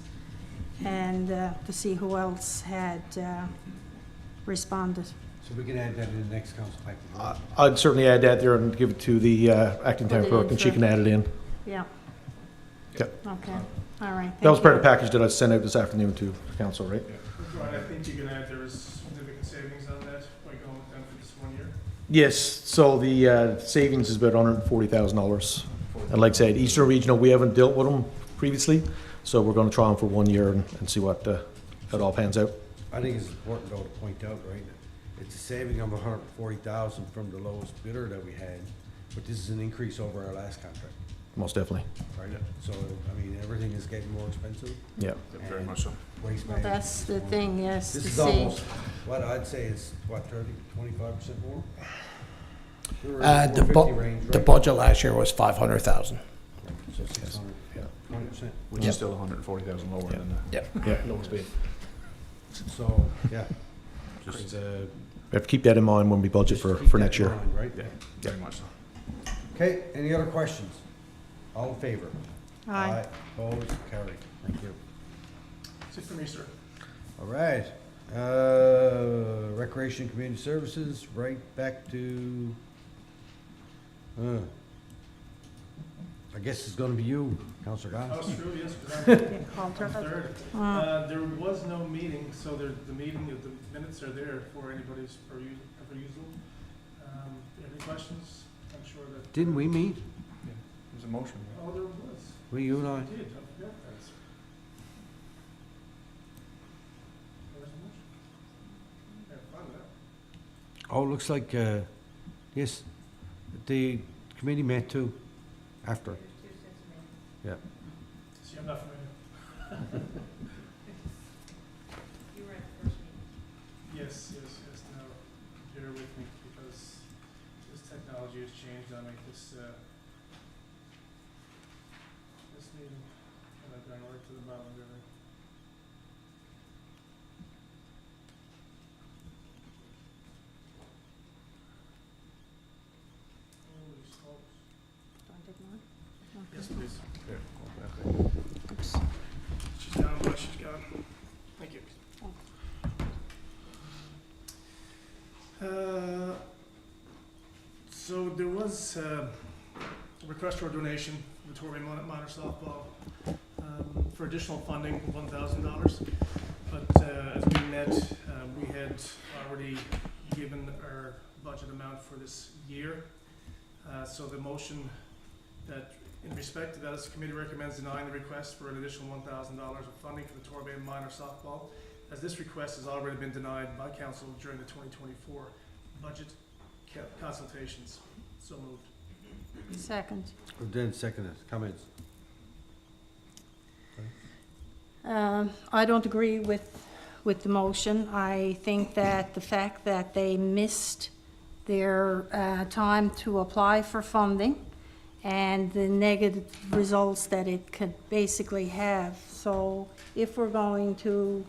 and to see who else had responded. So we can add that in the next council package, right? I'd certainly add that there and give it to the acting town Put it clerk, in and she for- can add it in. Yeah. Okay. Okay, all right. That was thank part of you. the package that I sent out this afternoon to council, right? Brian, I think you can add there is significant savings on that by going with them for this 1 year. Yes, so the savings is about $140,000. And like I said, Eastern Regional, we haven't dealt with them previously, so we're gonna try them for 1 year and see what, how it all pans out. I think it's important though to point out, right, it's a saving of 140,000 from the lowest bidder that we had, but this is an increase over our last contract, Most definitely, right? So, I mean, everything is getting more expensive. yeah. Very much so. Waste Well, management. that's the thing, yes, to This is see. almost, what I'd say is, what, 25% more? We were in the 450 range, The right? budget last year was 500,000. So 600, yeah, 20%. Which is still 140,000 lower than Yep. Yeah. the lowest bid. So, yeah, just, We have to keep that in mind when we budget just for, keep for that next in year. mind, Right? Yeah, very much so. Okay, any other questions? All in favor? Aye. Opposed, carried. Thank you. That's it for me, sir. All right, Recreation and Community Services, right back to, I guess it's gonna be you, Counselor Oh, Goss. it's true, yes, because Yeah, I'm Walter. third. There was no meeting, so the meeting, the minutes are there for anybody's perusal. Any questions? I'm sure that. Didn't we meet? There's a motion. Oh, there was. We, you and I? I did, I forgot that. There was a motion. Yeah, find it out. Oh, looks like, yes, the committee met too, after. Yeah. See, I'm not familiar. You were at the first meeting. Yes, now, bear with me, because this technology has changed on me, this meeting, and I've gone right to the bottom of everything. Holy smokes. Yes, please. She's down, but she's gone. Thank you. So there was a request for a donation from the Torrey Minor Softball for additional funding, $1,000. But as we met, we had already given our budget amount for this year. So the motion that, in respect to that, this committee recommends denying the request for an additional $1,000 of funding for the Torrey Minor Softball, as this request has already been denied by council during the 2024 budget consultations. So moved. Second. Then seconded, comments? I don't agree with the motion. I think that the fact that they missed their time to apply for funding and the negative results that it could basically have. So if we're going to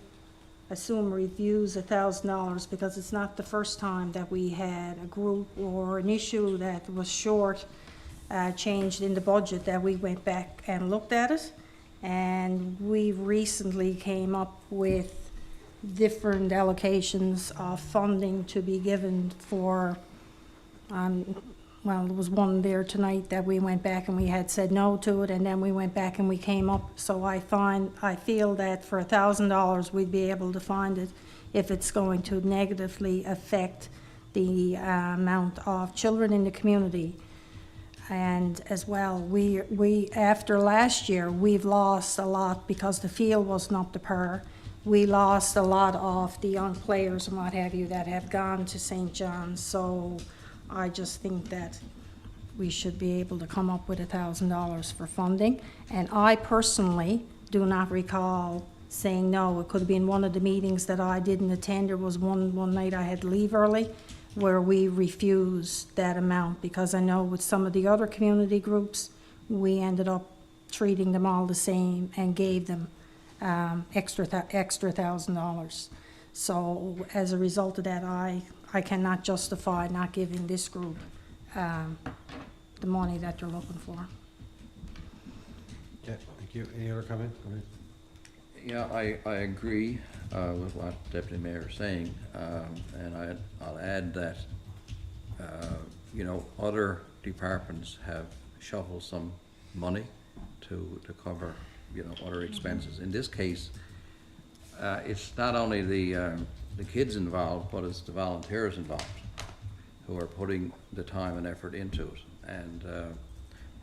assume reviews $1,000, because it's not the first time that we had a group or an issue that was short changed in the budget, that we went back and looked at it. And we recently came up with different allocations of funding to be given for, well, there was one there tonight that we went back and we had said no to it, and then we went back and we came up. So I feel that for $1,000, we'd be able to find it if it's going to negatively affect the amount of children in the community. And as well, we after last year, we've lost a lot because the field wasn't up to par. We lost a lot of the young players and what have you that have gone to St. John's. So I just think that we should be able to come up with $1,000 for funding. And I personally do not recall saying no. It could have been one of the meetings that I didn't attend. There was one night I had to leave early where we refused that amount, because I know with some of the other community groups, we ended up treating them all the same and gave them extra $1,000. So as a result of that, I cannot justify not giving this group the money that they're looking for. Yeah, thank you. Any other comment? Go ahead. Yeah, I agree with what Deputy Mayor is saying, and I'll add that, you know, other departments have shuffled some money to cover, you know, other expenses. In this case, it's not only the kids involved, but it's the volunteers involved who are putting the time and effort into it. And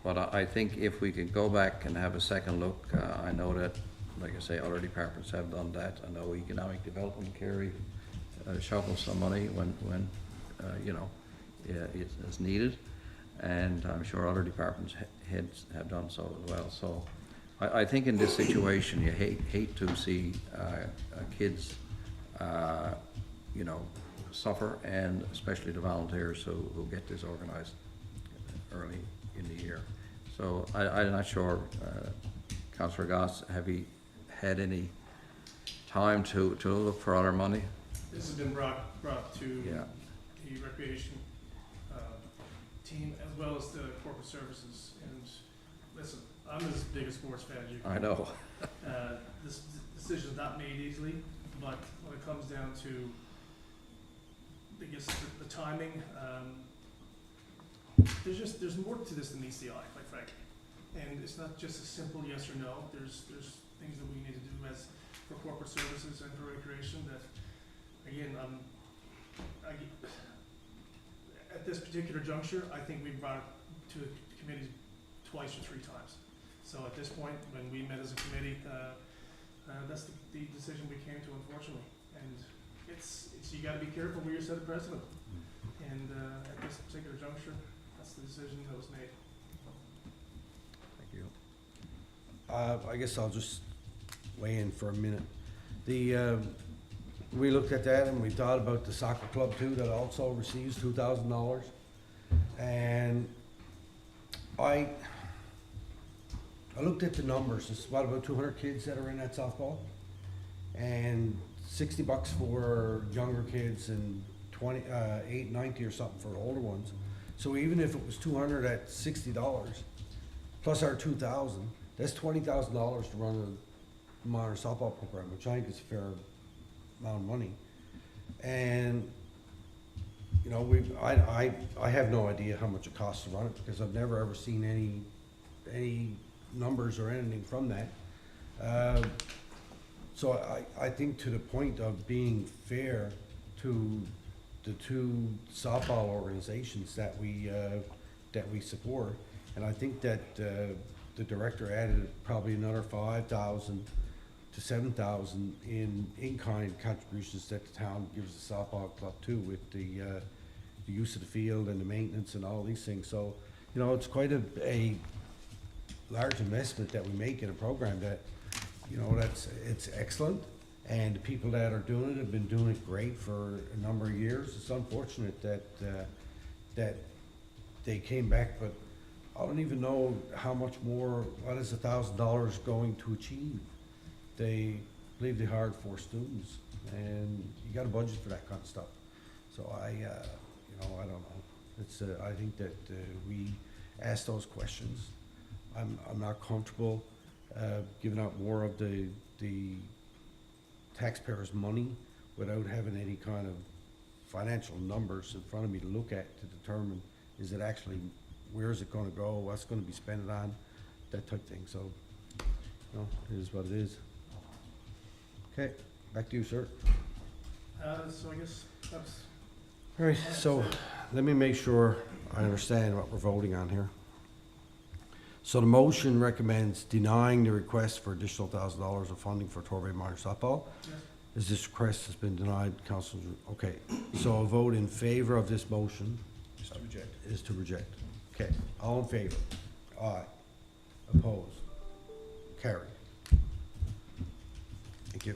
but I think if we could go back and have a second look, I know that, like I say, other departments have done that. I know Economic Development, Kerry, shuffles some money when you know, it's needed, and I'm sure other departments heads have done so as well. So I think in this situation, you hate to see kids, you know, suffer, and especially the volunteers who get this organized early in the year. So I'm not sure, Councillor Goss, have you had any time to look for other money? This has been brought to Yeah. the recreation team as well as the corporate services. And listen, I'm as big a sports fan as you can. I know. This decision is not made easily, but when it comes down to, I guess, the timing, there's more to this than meets the eye, quite frankly. And it's not just a simple yes or no. There's things that we need to do as for corporate services and for recreation that, again, at this particular juncture, I think we brought it to the committee twice or three times. So at this point, when we met as a committee, that's the decision we came to, unfortunately. And it's you got to be careful where you set a precedent. And at this particular juncture, that's the decision that was made. Thank you. I guess I'll just weigh in for a minute. We looked at that and we thought about the soccer club too, that also receives $2,000. And I looked at the numbers. It's about 200 kids that are in that softball, and $60 for younger kids and $8.90 or something for the older ones. So even if it was 200 at $60 plus our 2,000, that's $20,000 to run a modern softball program, which I think is a fair amount of money. And you know, I have no idea how much it costs to run it, because I've never ever seen any numbers or anything from that. So I think, to the point of being fair to the two softball organizations that we support, and I think that the director added probably another 5,000 to 7,000 in-kind contributions that the town gives the softball club too, with the use of the field and the maintenance and all these things. So, you know, it's quite a large investment that we make in a program that, you know, it's excellent, and the people that are doing it have been doing it great for a number of years. It's unfortunate that they came back, but I don't even know how much more. What is $1,000 going to achieve? They believe they hired 4 students, and you got a budget for that kind of stuff. So you know, I don't know. It's I think that we ask those questions. I'm not comfortable giving out more of the taxpayers' money without having any kind of financial numbers in front of me to look at to determine, is it actually, where is it going to go, what's going to be spent on, that type of thing. So, you know, it is what it is. Okay, back to you, sir. So I guess that's All right, so let me make sure I understand what we're voting on here. So the motion recommends denying the request for additional $1,000 of funding for Torbay minor softball. Yes. As this request has been denied, Council, okay, so a vote in favor of this motion Just to reject. is to reject. Okay, all in favor? Aye. Opposed? Carried. Thank you.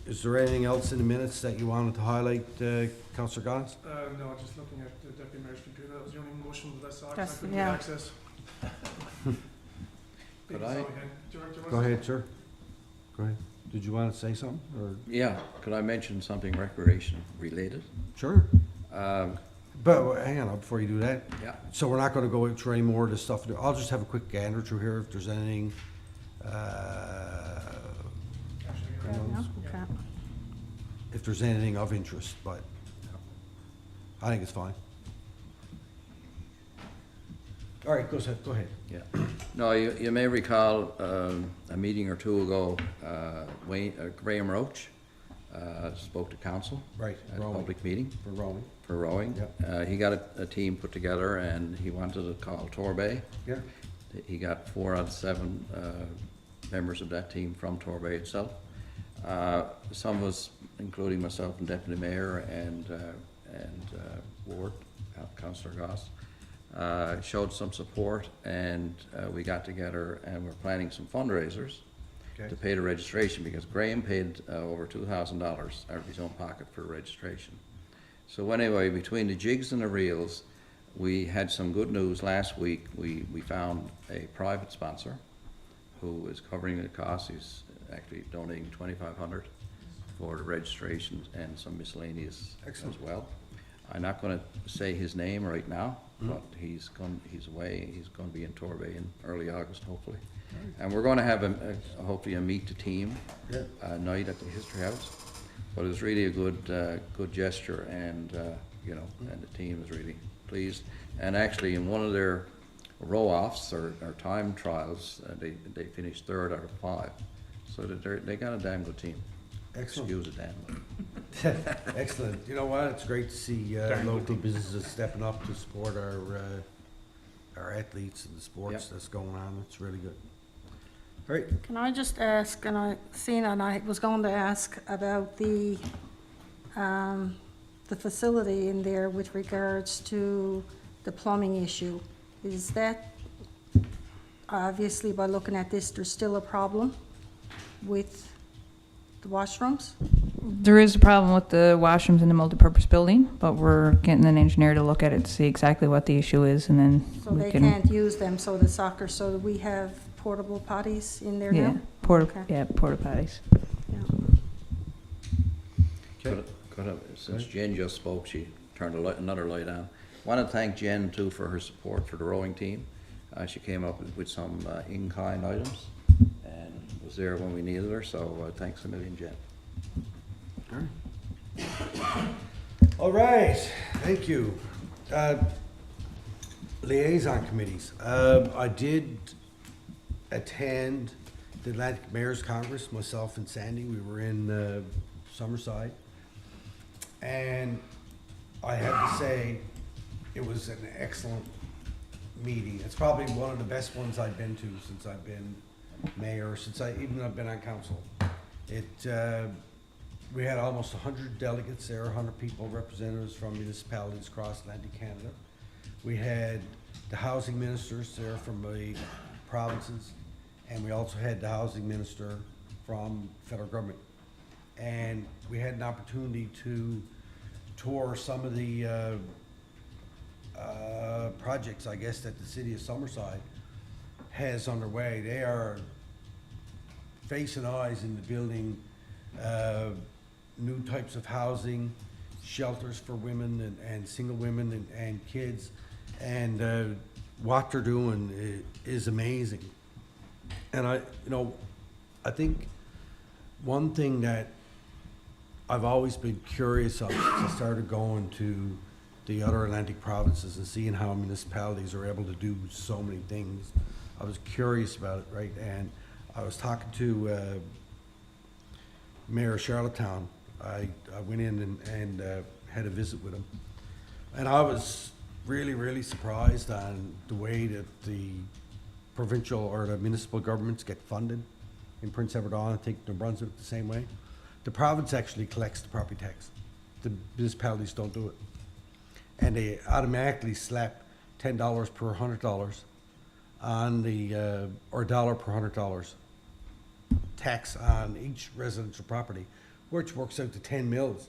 Is there anything else in the minutes that you wanted to highlight, Councillor Goss? No, just looking at the deputy mayor's computer, that was the only motion that I saw, 'cause I That's- couldn't yeah. get access. Could That's I- all we had. Do you want to- Go ahead, sir. Go ahead. Did you want to say something, or? Yeah, could I mention something recreation related? Sure. Um, But hang on, before you do that. Yeah. So we're not going to go through any more of this stuff. I'll just have a quick gander through here if there's anything. Actually, No? Okay. If there's anything of interest, but I think it's fine. All right, go ahead. Yeah. No, you may recall a meeting or two ago, Graham Roach spoke to council Right, at a rowing. public meeting For rowing. for rowing. Yep. He got a team put together and he wanted to call Torbay. Yeah. He got 4 out of 7 members of that team from Torbay itself. Some of us, including myself and Deputy Mayor and Ward, Councillor Goss, showed some support, and we got together and we're planning some fundraisers to pay the registration, because Graham paid over $2,000 out of his own pocket for registration. So anyway, between the jigs and the reels, we had some good news last week. We found a private sponsor who is covering the cost. He's actually donating $2,500 for the registration and some miscellaneous Excellent. as well. I'm not going to say his name right now, but he's away. He's going to be in Torbay in early August, hopefully. And we're going to have hopefully a meet the team night at the History House. But it was really a good gesture, and and the team is really pleased. And actually, in one of their row-offs or time trials, they finished 3rd out of 5. So they got a damn good team. Excellent. Excuse the damn. Excellent. You know what? It's great to see local businesses stepping up to support our athletes and the sports that's going on. It's really good. All right. Can I just ask, and I was going to ask about the facility in there with regards to the plumbing issue. Is that, obviously by looking at this, there's still a problem with the washrooms? There is a problem with the washrooms in the multipurpose building, but we're getting an engineer to look at it to see exactly what the issue is, and then So we they can. can't use them, so the soccer, so we have portable potties in there Yeah, now? porta Okay. potties. Okay. Since Jen just spoke, she turned another light on. Want to thank Jen too for her support for the rowing team. She came up with some in-kind items and was there when we needed her, so thanks a million, Jen. All right, thank you. Liaison committees. I did attend the Atlantic Mayor's Congress, myself and Sandy. We were in Summerside. And I have to say, it was an excellent meeting. It's probably one of the best ones I've been to since I've been mayor, even I've been on council. We had almost 100 delegates there, 100 people, representatives from municipalities across Atlantic Canada. We had the housing ministers there from the provinces, and we also had the housing minister from federal government. And we had an opportunity to tour some of the projects, I guess, that the city of Summerside has underway. They are face and eyes into building new types of housing, shelters for women and single women and kids. And what they're doing is amazing. And I think one thing that I've always been curious of since I started going to the other Atlantic provinces and seeing how municipalities are able to do so many things. I was curious about it, right? And I was talking to Mayor of Charlottetown I went in and had a visit with him. And I was really, really surprised on the way that the provincial or the municipal governments get funded. In Prince Edward Island, I think New Brunswick the same way. The province actually collects the property tax. The municipalities don't do it. And they automatically slap $10 per $100 on the, or $1 per $100 tax on each residential property, which works out to 10 mils.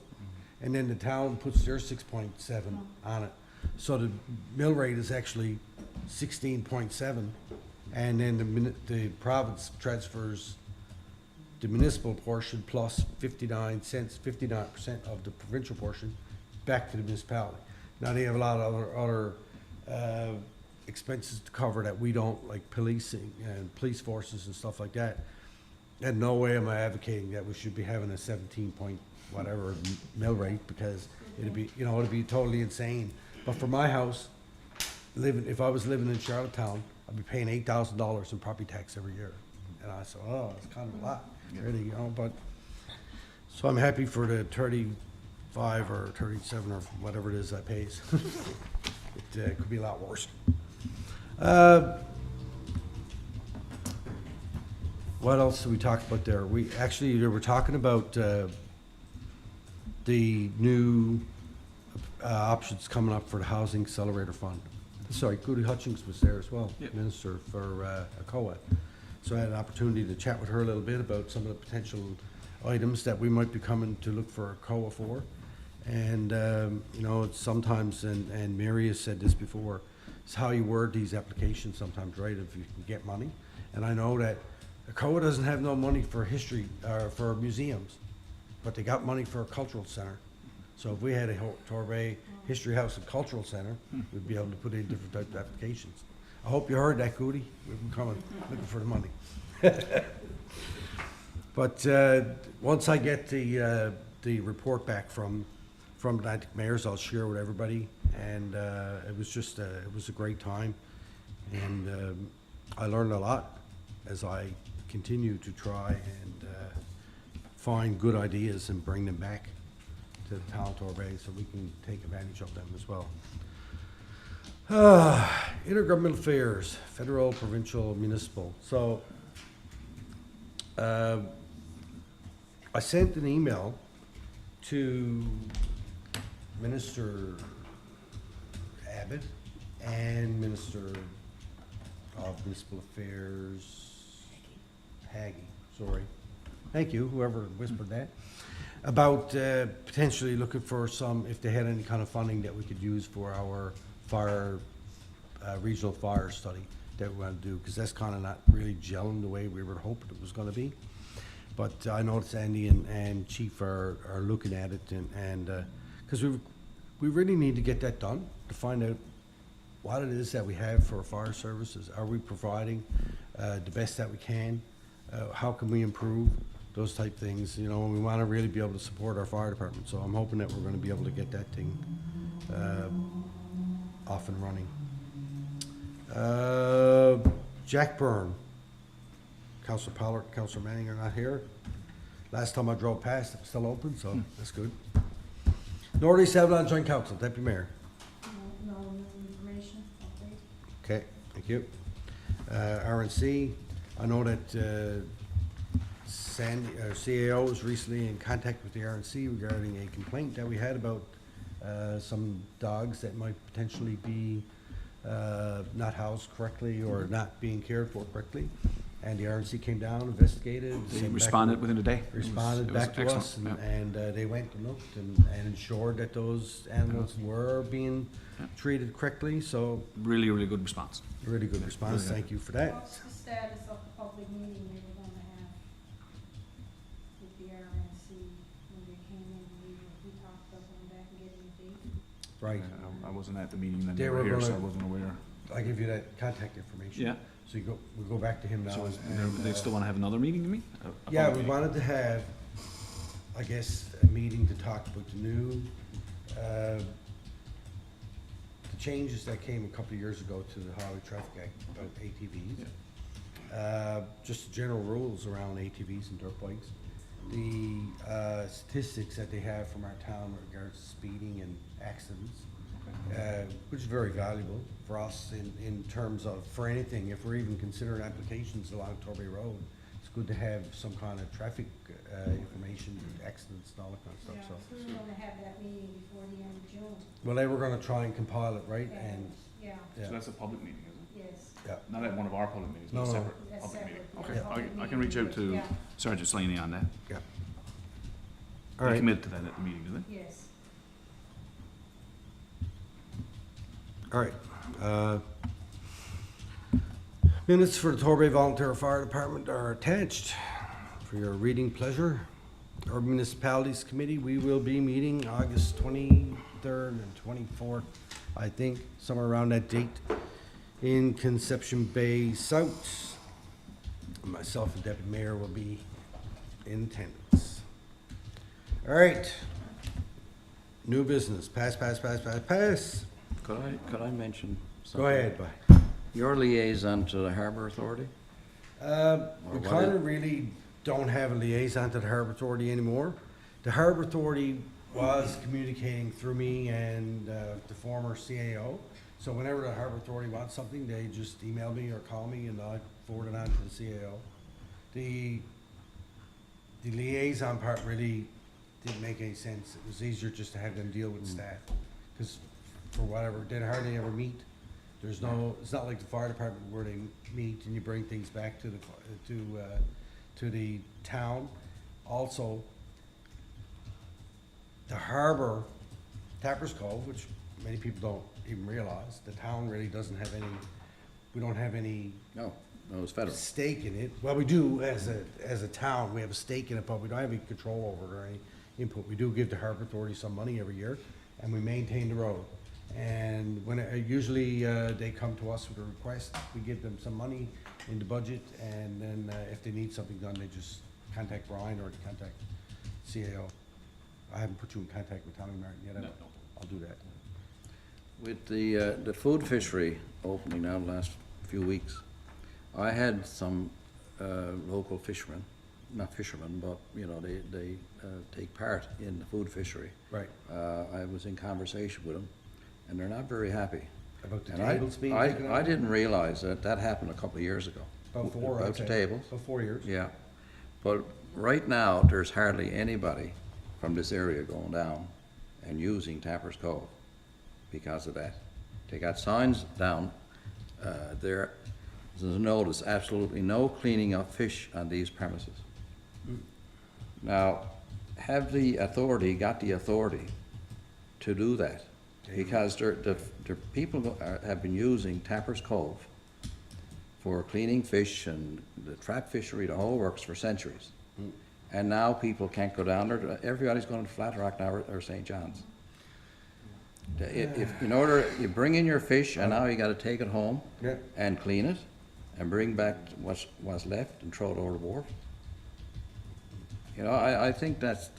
And then the town puts their 6.7 on it. So the mill rate is actually 16.7. And then the province transfers the municipal portion plus 59% of the provincial portion back to the municipality. Now, they have a lot of other expenses to cover that we don't, like policing and police forces and stuff like that. And no way am I advocating that we should be having a 17 point whatever mill rate, because it'd be, you know, it'd be totally insane. But for my house, if I was living in Charlottetown, I'd be paying $8,000 in property tax every year. And I said, oh, it's kind of a lot, really, you know, but, so I'm happy for the 35 or 37 or whatever it is I pays. It could be a lot worse. What else did we talk about there? We were talking about the new options coming up for the Housing Accelerator Fund. Sorry, Goody Hutchings was there as well, Yep. Minister for ACOA. So I had an opportunity to chat with her a little bit about some of the potential items that we might be coming to look for ACOA for. And, you know, it's sometimes, and Mary has said this before, it's how you word these applications sometimes, right, if you can get money. And I know that ACOA doesn't have no money for history, for museums, but they got money for a cultural center. So if we had a Torbay History House and Cultural Center, we'd be able to put in different types of applications. I hope you heard that, Goody. We've been coming, looking for the money. But once I get the report back from Atlantic Mayors, I'll share with everybody. And it was just, it was a great time. And I learned a lot as I continue to try and find good ideas and bring them back to the town of Torbay so we can take advantage of them as well. Intergovernmental affairs, federal, provincial, municipal. So I sent an email to Minister Abbott and Minister of Municipal Affairs, Haggie, sorry. Thank you, whoever whispered that. About potentially looking for some, if they had any kind of funding that we could use for our fire, regional fire study that we want to do, because that's kind of not really gelling the way we were hoping it was going to be. But I know it's Andy and Chief are looking at it, and because we really need to get that done to find out what it is that we have for our fire services. Are we providing the best that we can? How can we improve? Those type things, you know, and we want to really be able to support our fire department. So I'm hoping that we're going to be able to get that thing off and running. Jack Byrne, Councillor Pollard, Councillor Manning are not here. Last time I drove past, it was still open, so that's good. Northeast Avalon Joint Council, Deputy Mayor. No information, update. Okay, thank you. RNC, I know that Sandy, CAO was recently in contact with the RNC regarding a complaint that we had about some dogs that might potentially be not housed correctly or not being cared for correctly. And the RNC came down, investigated. They responded within a day. Responded It was back to us, excellent, and they went and looked and ensured that those animals were being treated correctly. So Really, really good response. really good response. Really good. Thank you for that. What's the status of the public meeting they were gonna have with the RNC when they came in? We talked about going back and getting a date. Right. I wasn't at the meeting when They they were were here, so I gonna- wasn't aware. I give you that contact information. Yeah. So we go back to him now. So and, they still want to have another meeting, you mean? A Yeah, public we meeting? wanted to have, I guess, a meeting to talk about the new, the changes that came a couple of years ago to the Highway Traffic Act about ATVs. Just the general rules around ATVs and dirt bikes. the statistics that they have from our town with regards to speeding and accidents, which is very valuable for us in terms of, for anything, if we're even considering applications along Torbay Road, it's good to have some kind of traffic information, accidents and all that kind of stuff, so. we were gonna have that meeting before the end of June. Well, they were gonna try and compile it, right, and, Yeah, yeah, So that's a public meeting, is it? yes. yeah. Not at one of our public meetings, but No, a no. separate That's public meeting. separate, Okay, yeah, public I can reach out to Yeah. Sergeant Slaney on that. All They right, committed to that at the meeting, did they? Yes. all right. Minutes for the Torbay Volunteer Fire Department are attached for your reading pleasure. Our Municipalities Committee, we will be meeting August 23rd and 24th, I think, somewhere around that date, in Conception Bay South. Myself and Deputy Mayor will be in attendance. All right. New business, pass. Could I mention something? Go ahead, bye. Your liaison to the Harbour Authority? We what kind is- of really don't have a liaison to the Harbour Authority anymore. The Harbour Authority was communicating through me and the former CAO. So whenever the Harbour Authority wants something, they just email me or call me and I forward it on to the CAO. The liaison part really didn't make any sense. It was easier just to have them deal with staff. Because for whatever, they hardly ever meet. There's no, it's not like the fire department where they meet and you bring things back to the town. Also, the harbor, Tapper's Cove, which many people don't even realize, the town really doesn't have any, we don't have any No, it's federal. stake in it. Well, we do as a town, we have a stake in it, but we don't have any control over it or any input. We do give the Harbor Authority some money every year, and we maintain the road. And when, usually, they come to us with a request, we give them some money in the budget, and then, if they need something done, they just contact Brian or they contact CAO. I haven't put you in contact with Tommy Martin yet, have I? No. I'll do that. With the food fishery opening now the last few weeks, I had some local fishermen, not fishermen, but, you know, they take part in the food fishery. Right. I was in conversation with them, and they're not very happy. About the And tables being taken I out? didn't realize that happened a couple of years ago. About four, I'd About the say. tables. About 4 years. Yeah, but right now, there's hardly anybody from this area going down and using Tapper's Cove because of that. They got signs down, there's a notice, absolutely no cleaning of fish on these premises. Now, have the authority got the authority to do that? Because the people have been using Tapper's Cove for cleaning fish and the trap fishery, the whole works for centuries. And now people can't go down there, everybody's going to Flat Rock now or St. John's. If, in order, you bring in your fish and now you gotta take it home Yeah. and clean it and bring back what's left and throw it over the wharf. You know, I think that's,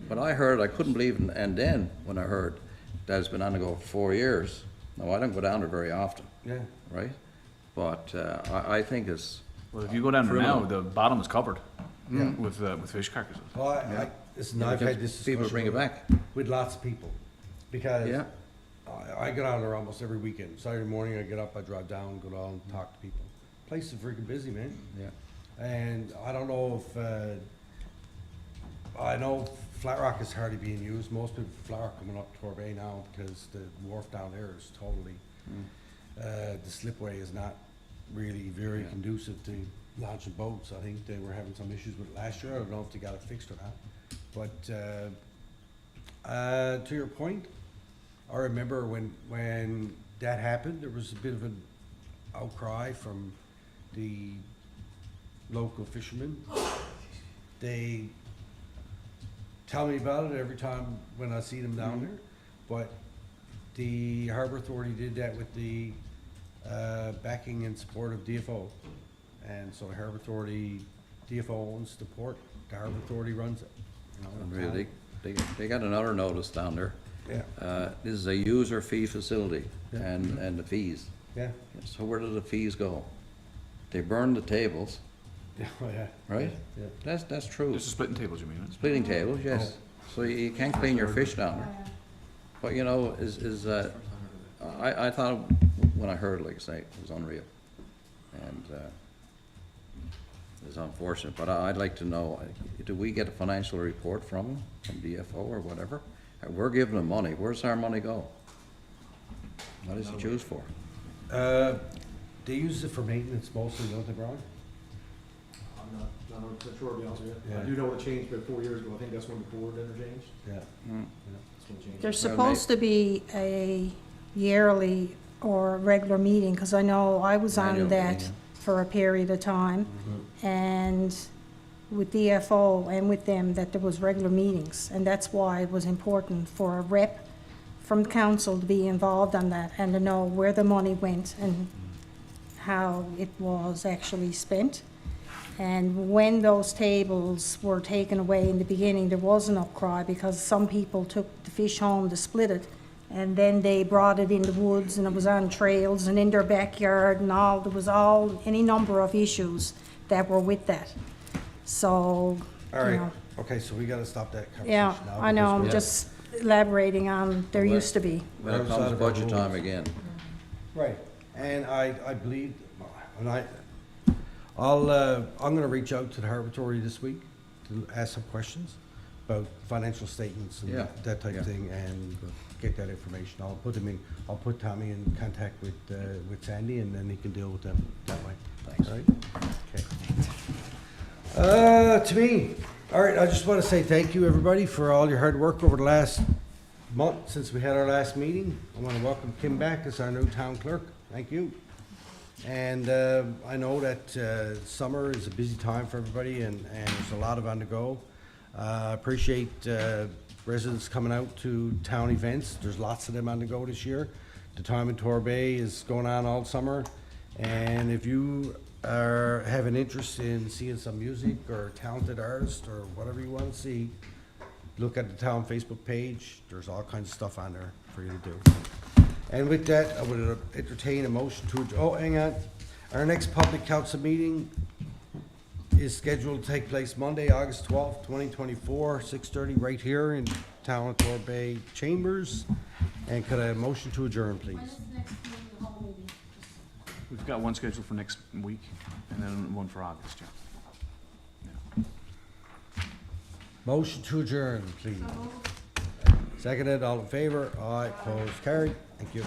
but I heard, I couldn't believe it, and then when I heard that it's been on the go for 4 years, now I don't go down there very often, Yeah. right? But, I think it's, Well, if you go down there now, Criminal. the bottom is covered Yeah. with fish carcasses. Well, listen, I've had this people discussion bring it with- back. with lots of people, because Yeah. I get out there almost every weekend. Saturday morning, I get up, I drive down, go down, talk to people. Place is freaking busy, man. Yeah. And I don't know if, I know Flat Rock is hardly being used. Most people from Flat Rock coming up to Torbay now because the wharf down there is totally, the slipway is not really very Yeah. conducive to launching boats. I think they were having some issues with it last year. I don't know if they got it fixed or not. But, to your point, I remember when that happened, there was a bit of an outcry from the local fishermen. They tell me about it every time when I see them down there, but the Harbor Authority did that with the backing and support of DFO. And so the Harbor Authority, DFO owns the port, the Harbor Authority runs it. You know, Unreal. They got another notice down there. Yeah, This is a user fee facility Yeah. and the fees. yeah, So where do the fees go? They burn the tables Oh, yeah. right? Yeah. That's true. Just the splitting tables, you mean? Right? Splitting tables, yes. So you can't clean your fish down there. But you know, I thought, when I heard it, like I say, it was unreal. And it's unfortunate, but I'd like to know, do we get a financial report from them, from DFO or whatever? We're giving them money, where's our money go? What does it choose for? They use it for maintenance mostly, don't they, Brian? I'm not 100% sure, to be honest with you. Yeah. I do know it changed about 4 years ago. I think that's when the board interchanged. Yeah. That's when it changed. There's Well, supposed to be a yearly or regular meeting, because I know I was Annual on meeting, that yeah. for a period of time, and with DFO and with them, that there was regular meetings, and that's why it was important for a rep from council to be involved on that and to know where the money went and how it was actually spent. And when those tables were taken away in the beginning, there was an upcry because some people took the fish home to split it, and then they brought it in the woods, and it was on trails and in their backyard and all, there was any number of issues that were with that. So, All you right, know, okay, so we gotta stop that conversation yeah, now. I know, because I'm we're- just elaborating on, there Well, used to be. When it Where's comes that about budget time rules? again, Right, and I believe, and I'm gonna reach out to the Harboratory this week to ask some questions about financial statements and Yeah, that type yeah. of thing, and get that information. I'll put Tommy in contact with Sandy, and then he can deal with them that way. Thanks. All right? Okay. To me, all right, I just wanna say thank you, everybody, for all your hard work over the last month since we had our last meeting. I wanna welcome Kim back as our new town clerk. Thank you. And I know that summer is a busy time for everybody, and there's a lot on the go. Appreciate residents coming out to town events. There's lots of them on the go this year. The Time in Torbay is going on all summer. And if you have an interest in seeing some music or talented artists or whatever you want to see, look at the town Facebook page. There's all kinds of stuff on there for you to do. And with that, I would entertain a motion to, hang on. Our next public council meeting is scheduled to take place Monday, August 12th, 2024, 6:30, right here in Town of Torbay Chambers. And could I have a motion to adjourn, please? We've got one scheduled for next week, and then one for August, yeah. Motion to adjourn, please. Seconded, all in favor? Aye, opposed, carried. Thank you.